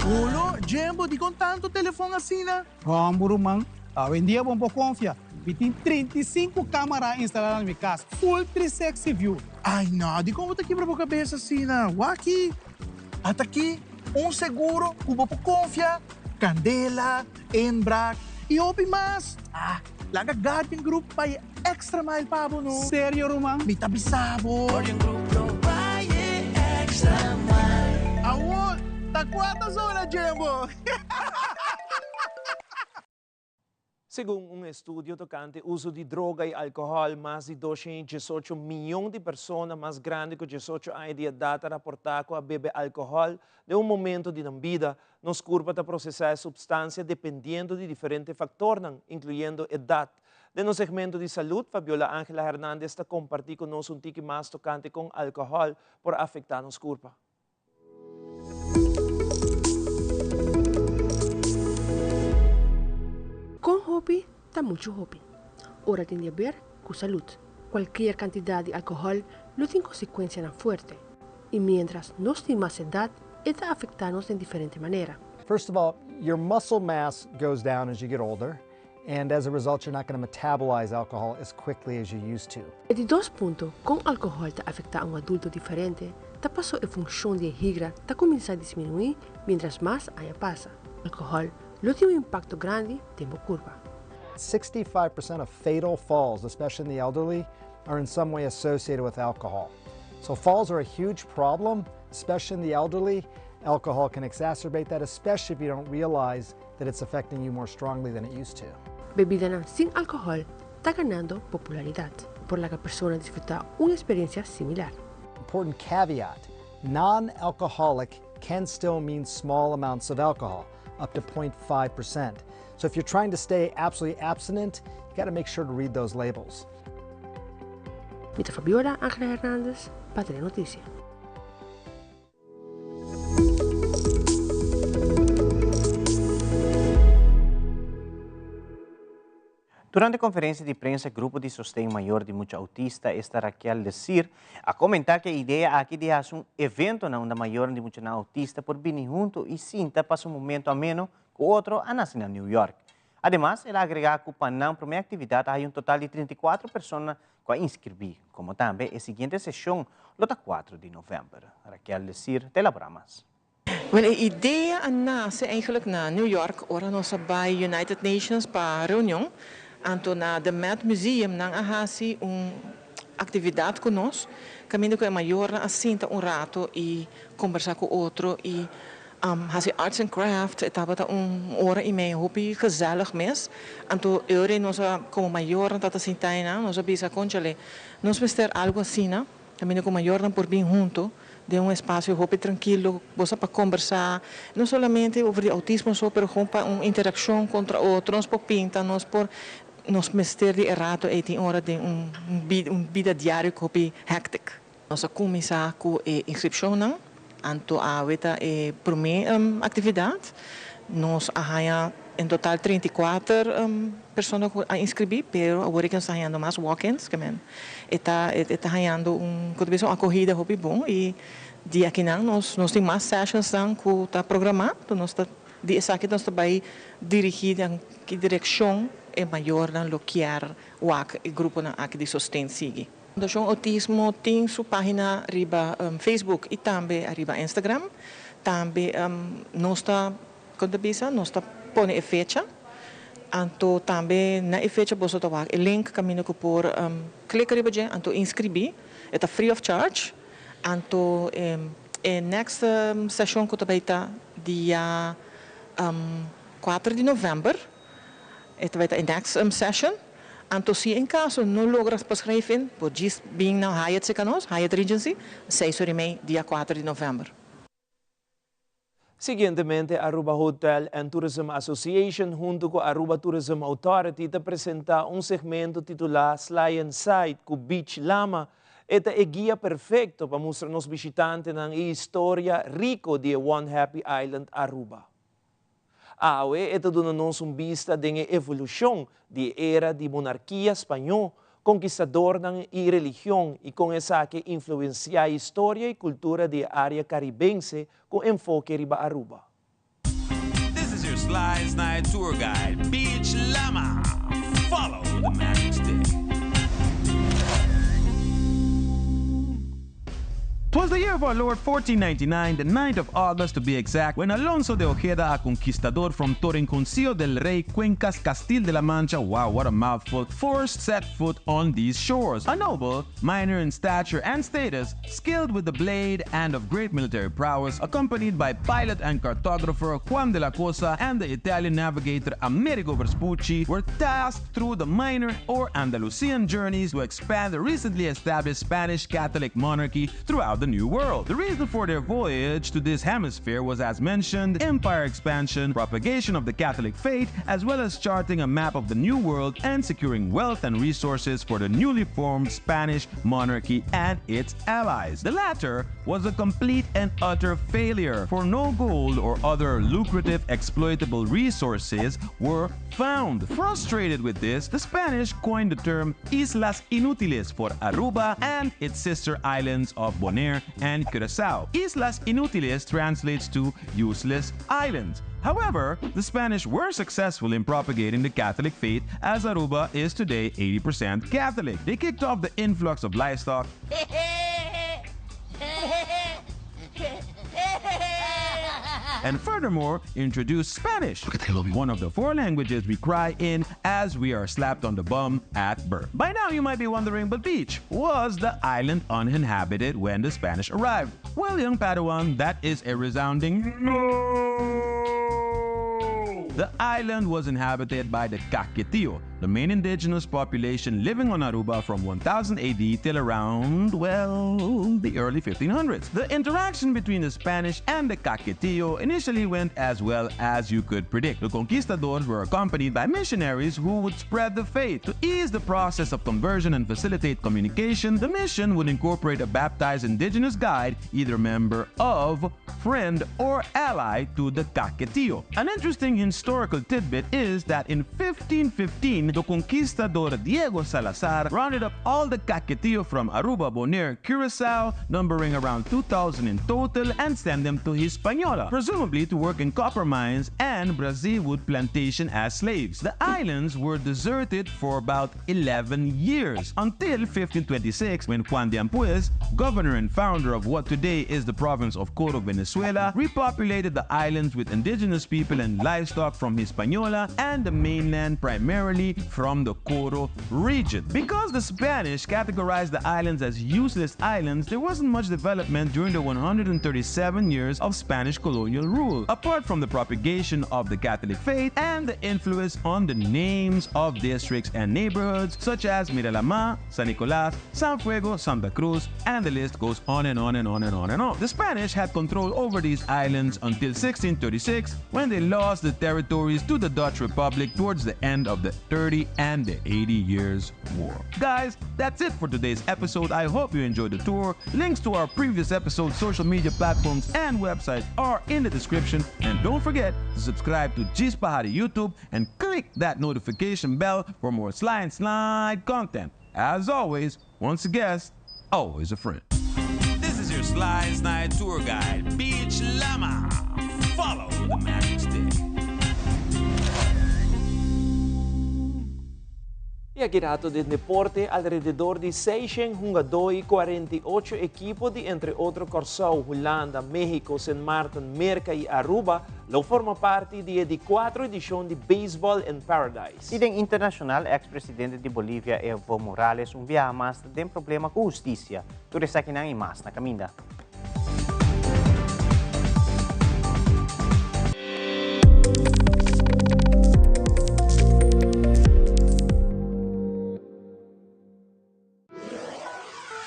Ulo, Jembo, di con tanto telefone assim, né? Vamos, man. Hoje em dia, vamos confiar. Eu tenho 35 câmeras instaladas na minha casa. Full 360 view. Ai, não, de como tá aqui pra boa cabeça assim, né? Aqui, até aqui, seguro, que vou confiar. Candela, Embrac e ouve mais. Laga Guardian Group vai extra mile para no. Sério, Roman? Me tá bisabo. Guardian Group no vai extra mile. Awol, tá quantas horas, Jembo?
Segundo um estudo tocante uso de droga e álcool, mais de 218 milhões de pessoas mais grandes que 18 anos de idade reportaram a beber álcool de um momento de vida. Nos curva de processar substância dependendo de diferentes fatores, incluindo idade. De no segmento de saúde, Fabiola Ángela Hernández está compartilhando conosco tique mais tocante com álcool por afetar nos curva.
Con hobby, está mucho hobby. Ahora tiene que ver con salud. Cualquier cantidad de alcohol no tiene consecuencias tan fuertes. Y mientras nos tiene más edad, está afectándonos de diferente manera.
First of all, your muscle mass goes down as you get older, and as a result, you're not going to metabolize alcohol as quickly as you used to.
De dos puntos, con alcohol está afecta a un adulto diferente, está pasó en función de higra, está comienza a disminuir mientras más años pasa. Alcohol no tiene un impacto grande tiempo curva.
65% of fatal falls, especially in the elderly, are in some way associated with alcohol. So falls are a huge problem, especially in the elderly. Alcohol can exacerbate that, especially if you don't realize that it's affecting you more strongly than it used to.
Bebida sin alcohol está ganando popularidad, por la que personas disfrutan una experiencia similar.
Important caveat, non-alcoholic can still mean small amounts of alcohol, up to 0.5%. So if you're trying to stay absolutely abstinent, you got to make sure to read those labels.
Mita Fabiola Ángela Hernández, Patria Noticia.
Durante a conferência de prensa, Grupo de Sostém Maior de Mucha Autista está Raquel Lesir a comentar que a ideia aqui de fazer evento na onda maior de Mucha Autista por vir junto e sinta para um momento ameno com outro a nascer na New York. Además, ela agrega que o Panam para a atividade há total de 34 pessoas que inscrever, como também a seguinte sessão, lota 4 de novembro. Raquel Lesir, Telebramas.
Wel, de ideia nasce eigenlijk na New York, ora nós bij United Nations para reunião. Anto na the Met Museum nang ahasi atividade conosco, caminho que é maior assim tá rato e conversar com outro e hasi arts and craft estava tá hora e meia hopi gezellig mes. Anto eu nós como maior tá assim tá nós bisa conchale nós mister algo assim na caminho com maior por bem junto de espaço hopi tranquilo, você para conversar, não somente sobre autismo só, pero com uma interação contra outros, por pinta, nós por nos mister de errado e tem hora de vida diária que é hectic. Nós começamos com a inscrição, anto a weta a primeira atividade, nós há em total 34 pessoas a inscrever, pero agora que estamos havendo mais walk-ins, que está havendo uma acolhida hobby bom e de aqui nós temos mais sessions que está programado, nós de essa aqui nós também dirigir em que direção é maior do que o grupo aqui de sustento sigue. A Fundação Autismo tem sua página riba Facebook e também riba Instagram, também nós está quando bisa nós está põe a fecha, anto também na fecha você está o link caminho que por clicar riba já, anto inscrever, é free of charge, anto next session que também está dia 4 de novembro. Esta vai ter next session. Anto se em caso não logras beschrijven, por just being now Hyatt Secanos, Hyatt Regency, 6h30, dia 4 de novembro.
Siguientemente, Aruba Hotel and Tourism Association junto com Aruba Tourism Authority te apresenta segmento titulado Slide and Side com Beach Lama. Esta é guia perfeito para mostrar aos visitantes a história rica de One Happy Island Aruba. Esta dá-nos vista da evolução da era de monarquia espanhola, conquistador e religião, e com essa que influencia a história e cultura da área caribense com enfoque riba Aruba.
This is your Slide Night Tour Guide, Beach Lama. Follow the magic stick. 'Twas the year of our Lord 1499, the 9th of August to be exact, when Alonso de Ojeda, a conquistador from Torinconcillo del Rey, Cuencas, Castile de la Mancha, wow, what a mouthful, first set foot on these shores. A noble, minor in stature and status, skilled with the blade and of great military prowess, accompanied by pilot and cartographer Juan de la Cosa and the Italian navigator Amerigo Vespucci, were tasked through the minor or Andalusian journeys to expand the recently established Spanish Catholic monarchy throughout the New World. The reason for their voyage to this hemisphere was, as mentioned, empire expansion, propagation of the Catholic faith, as well as charting a map of the New World and securing wealth and resources for the newly formed Spanish monarchy and its allies. The latter was a complete and utter failure, for no gold or other lucrative exploitable resources were found. Frustrated with this, the Spanish coined the term Islas Inútiles for Aruba and its sister islands of Bonaire and Curaçao. Islas Inútiles translates to useless islands. However, the Spanish were successful in propagating the Catholic faith, as Aruba is today 80% Catholic. They kicked off the influx of livestock and furthermore introduced Spanish, one of the 4 languages we cry in as we are slapped on the bum at birth. By now you might be wondering, but Beach, was the island uninhabited when the Spanish arrived? Well, young Padawan, that is a resounding no! The island was inhabited by the Caquetillo, the main indigenous population living on Aruba from 1000 AD till around, well, the early 1500s. The interaction between the Spanish and the Caquetillo initially went as well as you could predict. The conquistadors were accompanied by missionaries who would spread the faith. To ease the process of conversion and facilitate communication, the mission would incorporate a baptized indigenous guide, either member of, friend, or ally to the Caquetillo. An interesting historical tidbit is that in 1515, the conquistador Diego Salazar rounded up all the Caquetillo from Aruba, Bonaire, Curacao, numbering around 2,000 in total, and sent them to Hispaniola, presumably to work in copper mines and Brazil wood plantation as slaves. The islands were deserted for about 11 years, until 1526, when Juan de Ampuez, governor and founder of what today is the province of Coro, Venezuela, repopulated the islands with indigenous people and livestock from Hispaniola and the mainland primarily from the Coro region. Because the Spanish categorized the islands as useless islands, there wasn't much development during the 137 years of Spanish colonial rule, apart from the propagation of the Catholic faith and the influence on the names of districts and neighborhoods such as Miralama, San Nicolas, San Fuego, Santa Cruz, and the list goes on and on and on and on and on. The Spanish had control over these islands until 1636, when they lost the territories to the Dutch Republic towards the end of the 30 and the 80 Years' War. Guys, that's it for today's episode. I hope you enjoyed the tour. Links to our previous episodes, social media platforms, and websites are in the description. And don't forget to subscribe to G's Pahari YouTube and click that notification bell for more slide content. As always, once a guest, always a friend. This is your Slide tour guide, Beach Llama. Follow the magic stick.
E ha girato del deporte alrededor di 648 equipos de entre otros Curaçao, Holanda, México, San Martín, Merca e Aruba, lo forma parte de 4 edição de Baseball in Paradise.
E den internacional ex-presidente de Bolívia, Evo Morales, viaja mais tem problema com justiça. Tudo isso aqui não é mais na caminda.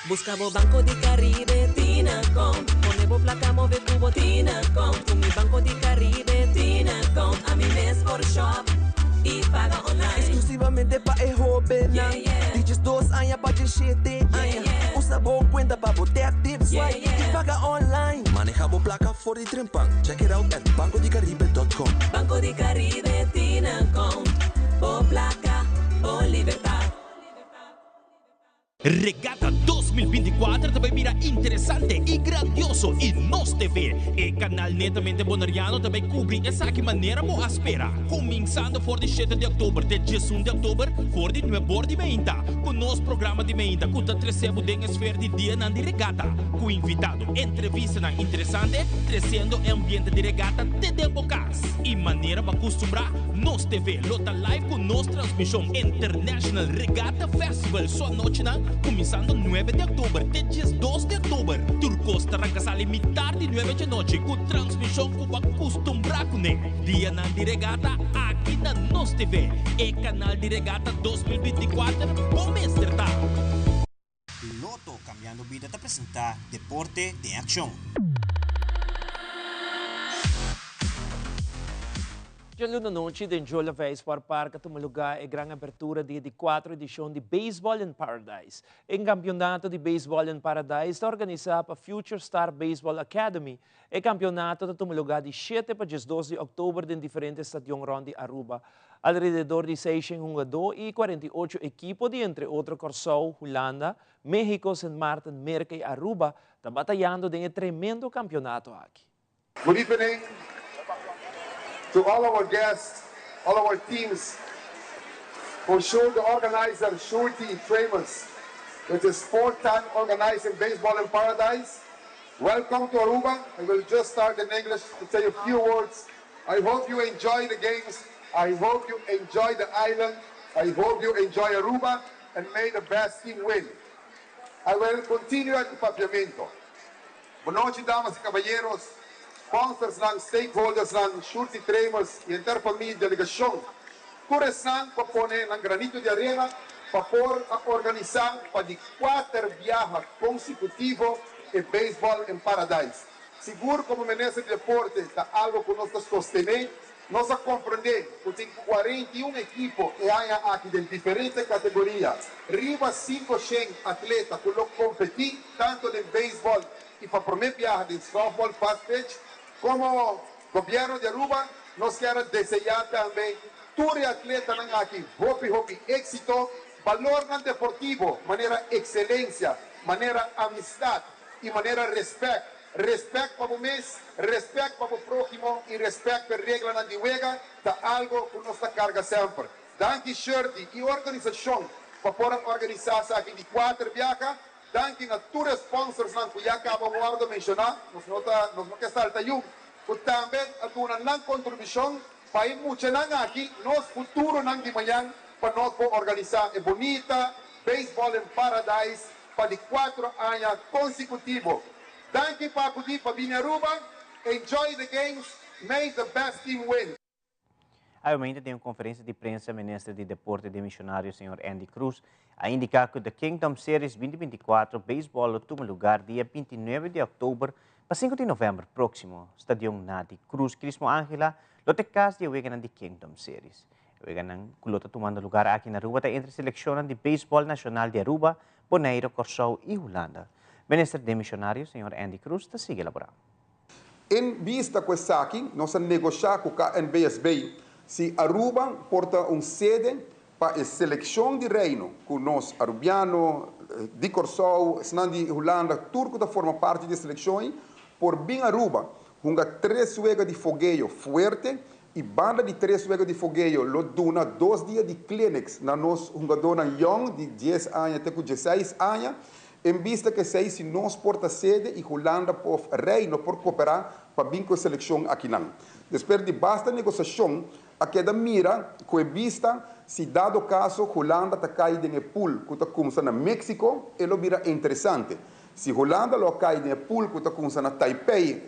Buscamos Banco de Caribe, Tinacom. Ponemos placa, move cubo, Tinacom. Con mi Banco de Caribe, Tinacom. A mi mes por shop y paga online.
Exclusivamente pa' el joven. Dices 2 años pa' enchete. Usa boa cuenta pa' botar tips. Y paga online. Manejamos placa for the trempan. Check it out at bancodecaribe.com.
Banco de Caribe, Tinacom. Por placa, por libertad.
Regata 2024 também mira interessante e grandioso e Nos TV. E canal netamente bonariano também cobre essa que maneira mo espera. Começando for de 7 de outubro até 11 de outubro, for de nuevo de meinta. Com nosso programa de meinta, que está recebendo de esfera de dia na de regata. Com invitado, entrevista na interessante, trazendo ambiente de regata de debocas. E maneira para acostumbrar, Nos TV, lota live com nossa transmissão International Regata Festival, sua noite na começando 9 de outubro até 2 de outubro. Turcos arranca a limitar de 9 de noite com transmissão que vai acostumbrar com ele. Dia na de regata aqui na Nos TV. E canal de regata 2024, bom mês de
Loto Cambiando Vida te apresenta Deporte de Acción.
Já na noite de Jola Baseball Park toma lugar a grande abertura de 4 edição de Baseball in Paradise. Em campeonato de Baseball in Paradise está organizado para Future Star Baseball Academy. O campeonato toma lugar de 7 para 12 de outubro em diferentes estadiões de Aruba. Alrededor de 648 equipos de entre outros Curaçao, Holanda, México, San Martín, Merca e Aruba estão batalhando em um tremendo campeonato aqui.
Good evening to all our guests, all our teams. For sure, the organizer, Shurti Tramus, which is 4th time organizing Baseball in Paradise. Welcome to Aruba. I will just start in English to say a few words. I hope you enjoy the games. I hope you enjoy the island. I hope you enjoy Aruba and may the best team win. I will continue at the papiamento. Buenas noches, damas y caballeros. Sponsors lang, stakeholders lang, Shurti Trainers e interfamília delegação. Turesang propone ng granito de arena para organizar para de 4 viajes consecutivos de béisbol em Paradise. Seguro como ministro de deporte está algo que nós sostener, nós a compreender que tem 41 equipos e há aqui de diferentes categorias, riba 500 atletas que lo competir tanto em béisbol e para a primeira viagem de softball fast pitch, como governo de Aruba, nós queremos desejar também todo atleta aqui, hopi êxito, valor não deportivo, maneira excelência, maneira amistade e maneira respeito. Respeito para o mês, respeito para o próximo e respeito para a regra na diwega, é algo que nós carga sempre. Danke, Shirley e organização para poder organizar aqui de 4 viagens. Danke a todos os sponsors que já acabamos de mencionar, nós não queremos saltar aí, que também a uma contribuição para ir muito aqui, nosso futuro de manhã, para nós organizar a bonita Baseball in Paradise para de 4 anos consecutivos. Thank you, Pakudi, for being Aruba. Enjoy the games. May the best team win.
Aumenta tem uma conferência de prensa, ministro de Deporte de Missionário, Sr. Andy Cruz, a indicar que a Kingdom Series 2024 beisebol toma lugar dia 29 de outubro para 5 de novembro próximo, Estádio Nadi Cruz Crismo Ángela, lote casa de Weganan de Kingdom Series. Weganan kulota tomando lugar aqui na Aruba entre seleciones de beisebol nacional de Aruba, Bonaire, Corsou e Holanda. Ministro de Missionário, Sr. Andy Cruz, está sigue elaborando.
Em vista com essa aqui, nós negociamos com a NBSB se Aruba porta sede para a seleção de reino, com nós, arubiano, de Corsou, de Holanda, turco da forma parte da seleção, por bem Aruba, com 3 juegos de fogueio forte e banda de 3 juegos de fogueio, lo dona 2 dias de clinics, na nós, dona young, de 10 anos até 16 anos, em vista que se nós porta sede e Holanda por reino por cooperar para vir com a seleção aqui não. Depois de basta negociação, a queda mira com a vista se dado caso Holanda está caindo em pool que está começando na México, ele vira interessante. Se Holanda lo cai em pool que está começando na Taipei,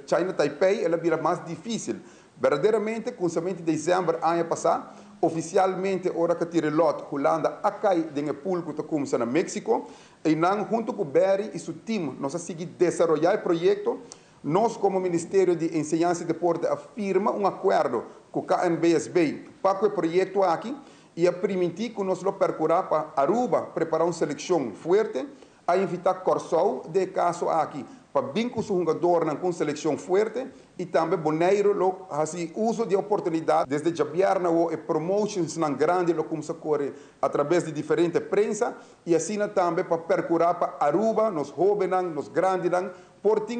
China Taipei, ele vira mais difícil. Verdadeiramente, com somente dezembro ano passado, oficialmente, ora que tira lot, Holanda a cai em pool que está começando na México, e não, junto com o Berry e seu time, nós seguimos desenvolver o projeto. Nós, como Ministério de Enseñança e Deporte, afirma acordo com o KNBSB para o projeto aqui e a permitir que nós lo percorra para Aruba, preparar uma seleção forte, a invitar Corsou, de caso aqui, para vir com o jogador com seleção forte e também Bonaire, assim, uso de oportunidade, desde Jabiarna, e promotions na grande, lo começa a correr através de diferentes prensa, e assim também para percorrer para Aruba, nos jovens, nos grandes, por ter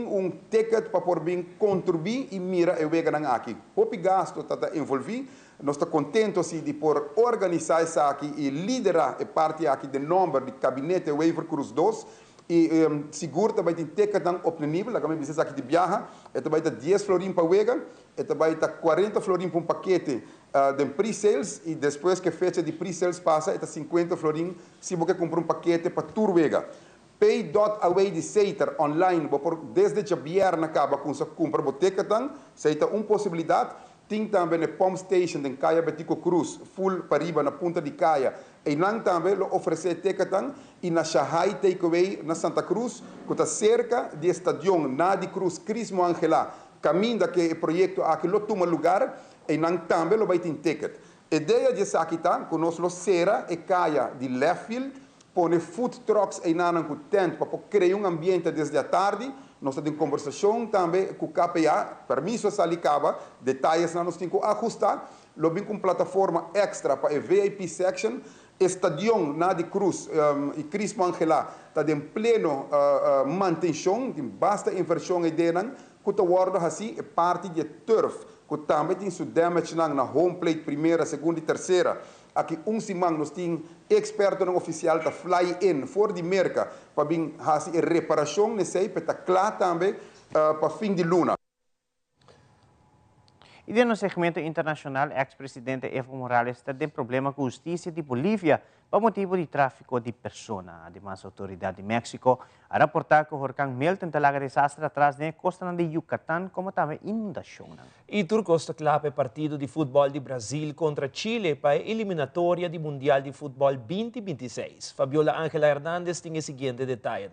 ticket para por vir contribuir e mira e vegan aqui. O gasto está envolvido, nós estamos contentos de por organizar isso aqui e liderar a parte aqui do número de gabinete Waiver Cruz 2, e seguro também tem ticket op nível, como disse aqui de viaja, também está 10 florins para vegan, também está 40 florins para paquete de pre-sales, e depois que a fecha de pre-sales passa, está 50 florins se você comprar paquete para tour vegan. Pay.away de Seiter online, desde Javier na caba com sua compra boteca seita possibilidade. Tem também a Pump Station em Caia Betico Cruz, full para riba na ponta de Caia. E não também oferecer teca e na Shahai Takeaway na Santa Cruz, que está cerca do Estádio Nadi Cruz Crismo Ángela. Caminho daquele projeto aqui lo toma lugar e não também lo vai ter ticket. A ideia de aqui está, que nós lo será e Caia de left field, põe food trucks em nana com tent para criar ambiente desde a tarde. Nós temos conversação também com o KPA, permisso salicaba, detalhes nós temos que ajustar. Lo bem com plataforma extra para a VIP section. Estadio Nadi Cruz e Crismo Ángela está em pleno manutenção, tem basta inversão e denan, que está guarda assim parte de turf, que também tem seu damage na home plate primeira, segunda e terceira. Aqui semana nós temos experto no oficial da fly in fora de merca para vir fazer reparação nesse para estar claro também para fim de luna.
E no segmento internacional, ex-presidente Evo Morales está tem problema com a justiça de Bolívia por motivo de tráfico de pessoas. Además, a autoridade de México a reportar que o huracán Milton talaga desastre atrás da costa de Yucatán, como também inundação.
E Turcosta clave partido de futebol de Brasil contra Chile para a eliminatória do Mundial de Futebol 2026. Fabiola Ángela Hernández tem o seguinte detalhe.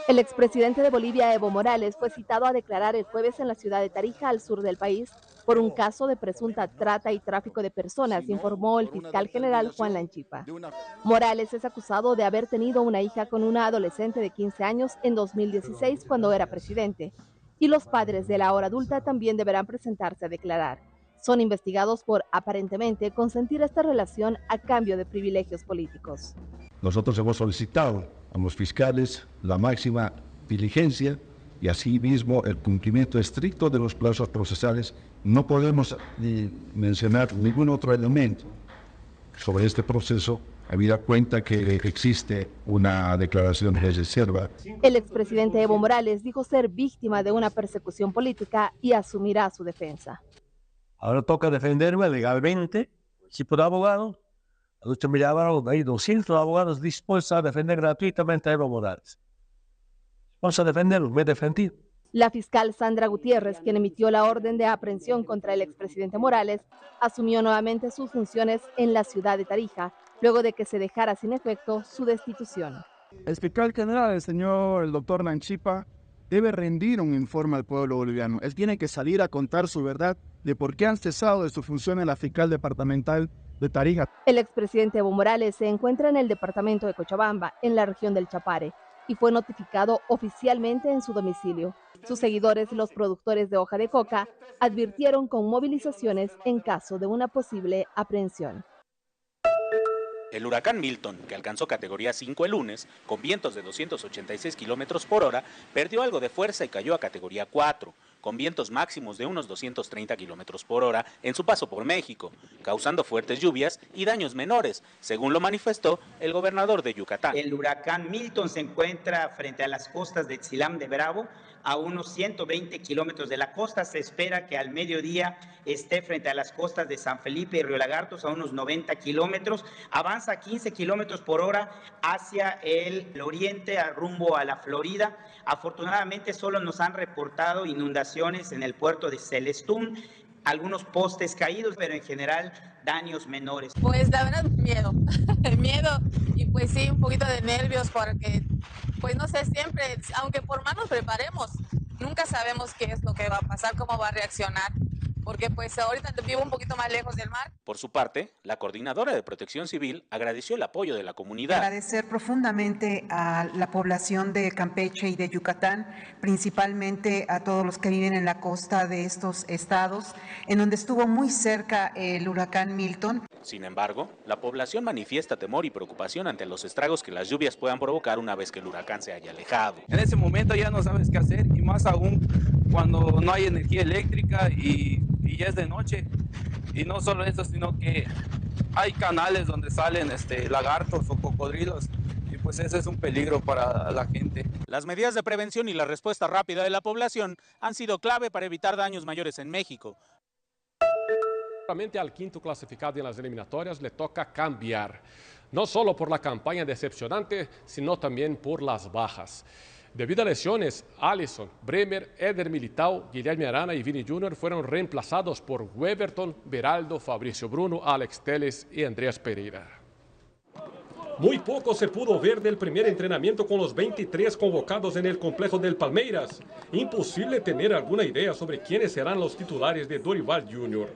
El expresidente de Bolivia, Evo Morales, fue citado a declarar el jueves en la ciudad de Tarija, al sur del país, por un caso de presunta trata y tráfico de personas, informó el fiscal general Juan Lanchipa. Morales es acusado de haber tenido una hija con una adolescente de 15 años en 2016 cuando era presidente, y los padres de la ahora adulta también deberán presentarse a declarar. Son investigados por, aparentemente, consentir esta relación a cambio de privilegios políticos.
Nosotros hemos solicitado a los fiscales la máxima diligencia y asimismo el cumplimiento estricto de los plazos procesales. No podemos mencionar ningún otro elemento sobre este proceso, habida cuenta que existe una declaración de reserva.
El expresidente Evo Morales dijo ser víctima de una persecución política y asumirá su defensa.
Ahora toca defenderme legalmente, equipo de abogados. Hay 200 abogados dispuestos a defender gratuitamente a Evo Morales. Vamos a defenderlo, me he defendido.
La fiscal Sandra Gutiérrez, quien emitió la orden de aprehensión contra el expresidente Morales, asumió nuevamente sus funciones en la ciudad de Tarija, luego de que se dejara sin efecto su destitución.
El fiscal general, el doctor Lanchipa, debe rendir un informe al pueblo boliviano. Él tiene que salir a contar su verdad de por qué han cesado de su función en la fiscal departamental de Tarija.
El expresidente Evo Morales se encuentra en el departamento de Cochabamba, en la región del Chapare, y fue notificado oficialmente en su domicilio. Sus seguidores, los productores de hoja de coca, advirtieron con movilizaciones en caso de una posible aprehensión.
El huracán Milton, que alcanzó categoría 5 el lunes, con vientos de 286 kilómetros por hora, perdió algo de fuerza y cayó a categoría 4, con vientos máximos de unos 230 kilómetros por hora en su paso por México, causando fuertes lluvias y daños menores, según lo manifestó el gobernador de Yucatán.
El huracán Milton se encuentra frente a las costas de Xilam de Bravo, a unos 120 kilómetros de la costa. Se espera que al mediodía esté frente a las costas de San Felipe y Río Lagartos, a unos 90 kilómetros. Avanza a 15 kilómetros por hora hacia el oriente, a rumbo a la Florida. Afortunadamente solo nos han reportado inundaciones en el puerto de Celestún, algunos postes caídos, pero en general daños menores.
Pues la verdad, miedo, miedo y pues sí, un poquito de nervios porque, pues no sé, siempre, aunque por más nos preparemos, nunca sabemos qué es lo que va a pasar, cómo va a reaccionar, porque pues ahorita vivo un poquito más lejos del mar.
Por su parte, la coordinadora de Protección Civil agradeció el apoyo de la comunidad.
Agradecer profundamente a la población de Campeche y de Yucatán, principalmente a todos los que viven en la costa de estos estados, en donde estuvo muy cerca el huracán Milton.
Sin embargo, la población manifiesta temor y preocupación ante los estragos que las lluvias puedan provocar una vez que el huracán se haya alejado.
En ese momento ya no sabes qué hacer y más aún cuando no hay energía eléctrica y ya es de noche. Y no solo eso, sino que hay canales donde salen lagartos o cocodrilos y pues ese es un peligro para la gente.
Las medidas de prevención y la respuesta rápida de la población han sido clave para evitar daños mayores en México.
Al quinto clasificado en las eliminatorias le toca cambiar, no solo por la campaña decepcionante, sino también por las bajas. Debido a lesiones, Alisson, Bremer, Eder Militao, Guilherme Arana y Vini Jr. fueron reemplazados por Weverton, Beraldo, Fabricio Bruno, Alex Telles y Andreas Pereira. Muy poco se pudo ver del primer entrenamiento con los 23 convocados en el complejo del Palmeiras. Imposible tener alguna idea sobre quiénes serán los titulares de Dorival Jr.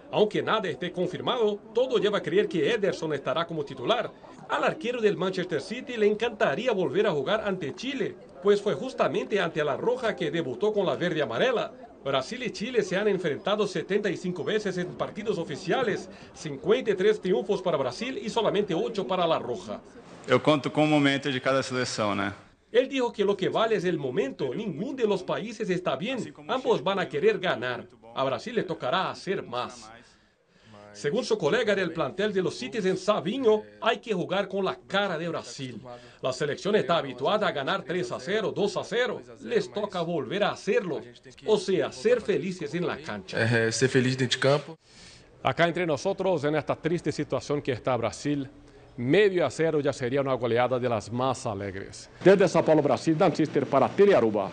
Aunque nada esté confirmado, todo lleva a creer que Ederson estará como titular. Al arquero del Manchester City le encantaría volver a jugar ante Chile, pues fue justamente ante la Roja que debutó con la verde y amarela. Brasil y Chile se han enfrentado 75 veces en partidos oficiales, 53 triunfos para Brasil y solamente 8 para La Roja.
Eu conto com o momento de cada seleção, né?
Él dijo que lo que vale es el momento, ninguno de los países está bien, ambos van a querer ganar. A Brasil le tocará hacer más. Según su colega del plantel de los Citizens, Savinho, hay que jugar con la cara de Brasil. La selección está habituada a ganar 3-0, 2-0. Les toca volver a hacerlo. O sea, ser felices en la cancha.
Ser feliz dentro de campo.
Acá entre nosotros, en esta triste situación que está Brasil, 0-0 ya sería una goleada de las más alegres. Desde São Paulo, Brasil, Dan Cister para Telearuba.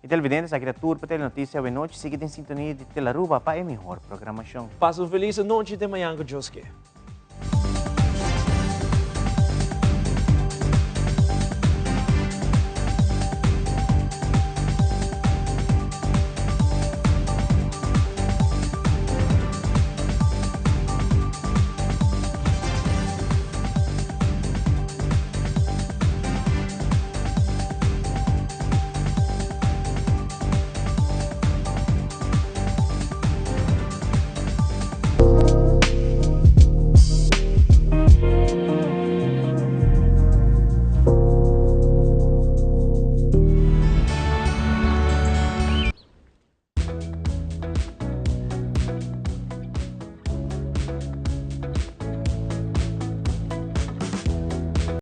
E televidentes, aqui é Turpa Telenotícia, boa noite. Siga em sintonia de Telearuba para a melhor programação.
Passa uma feliz noite de manhã com Deus.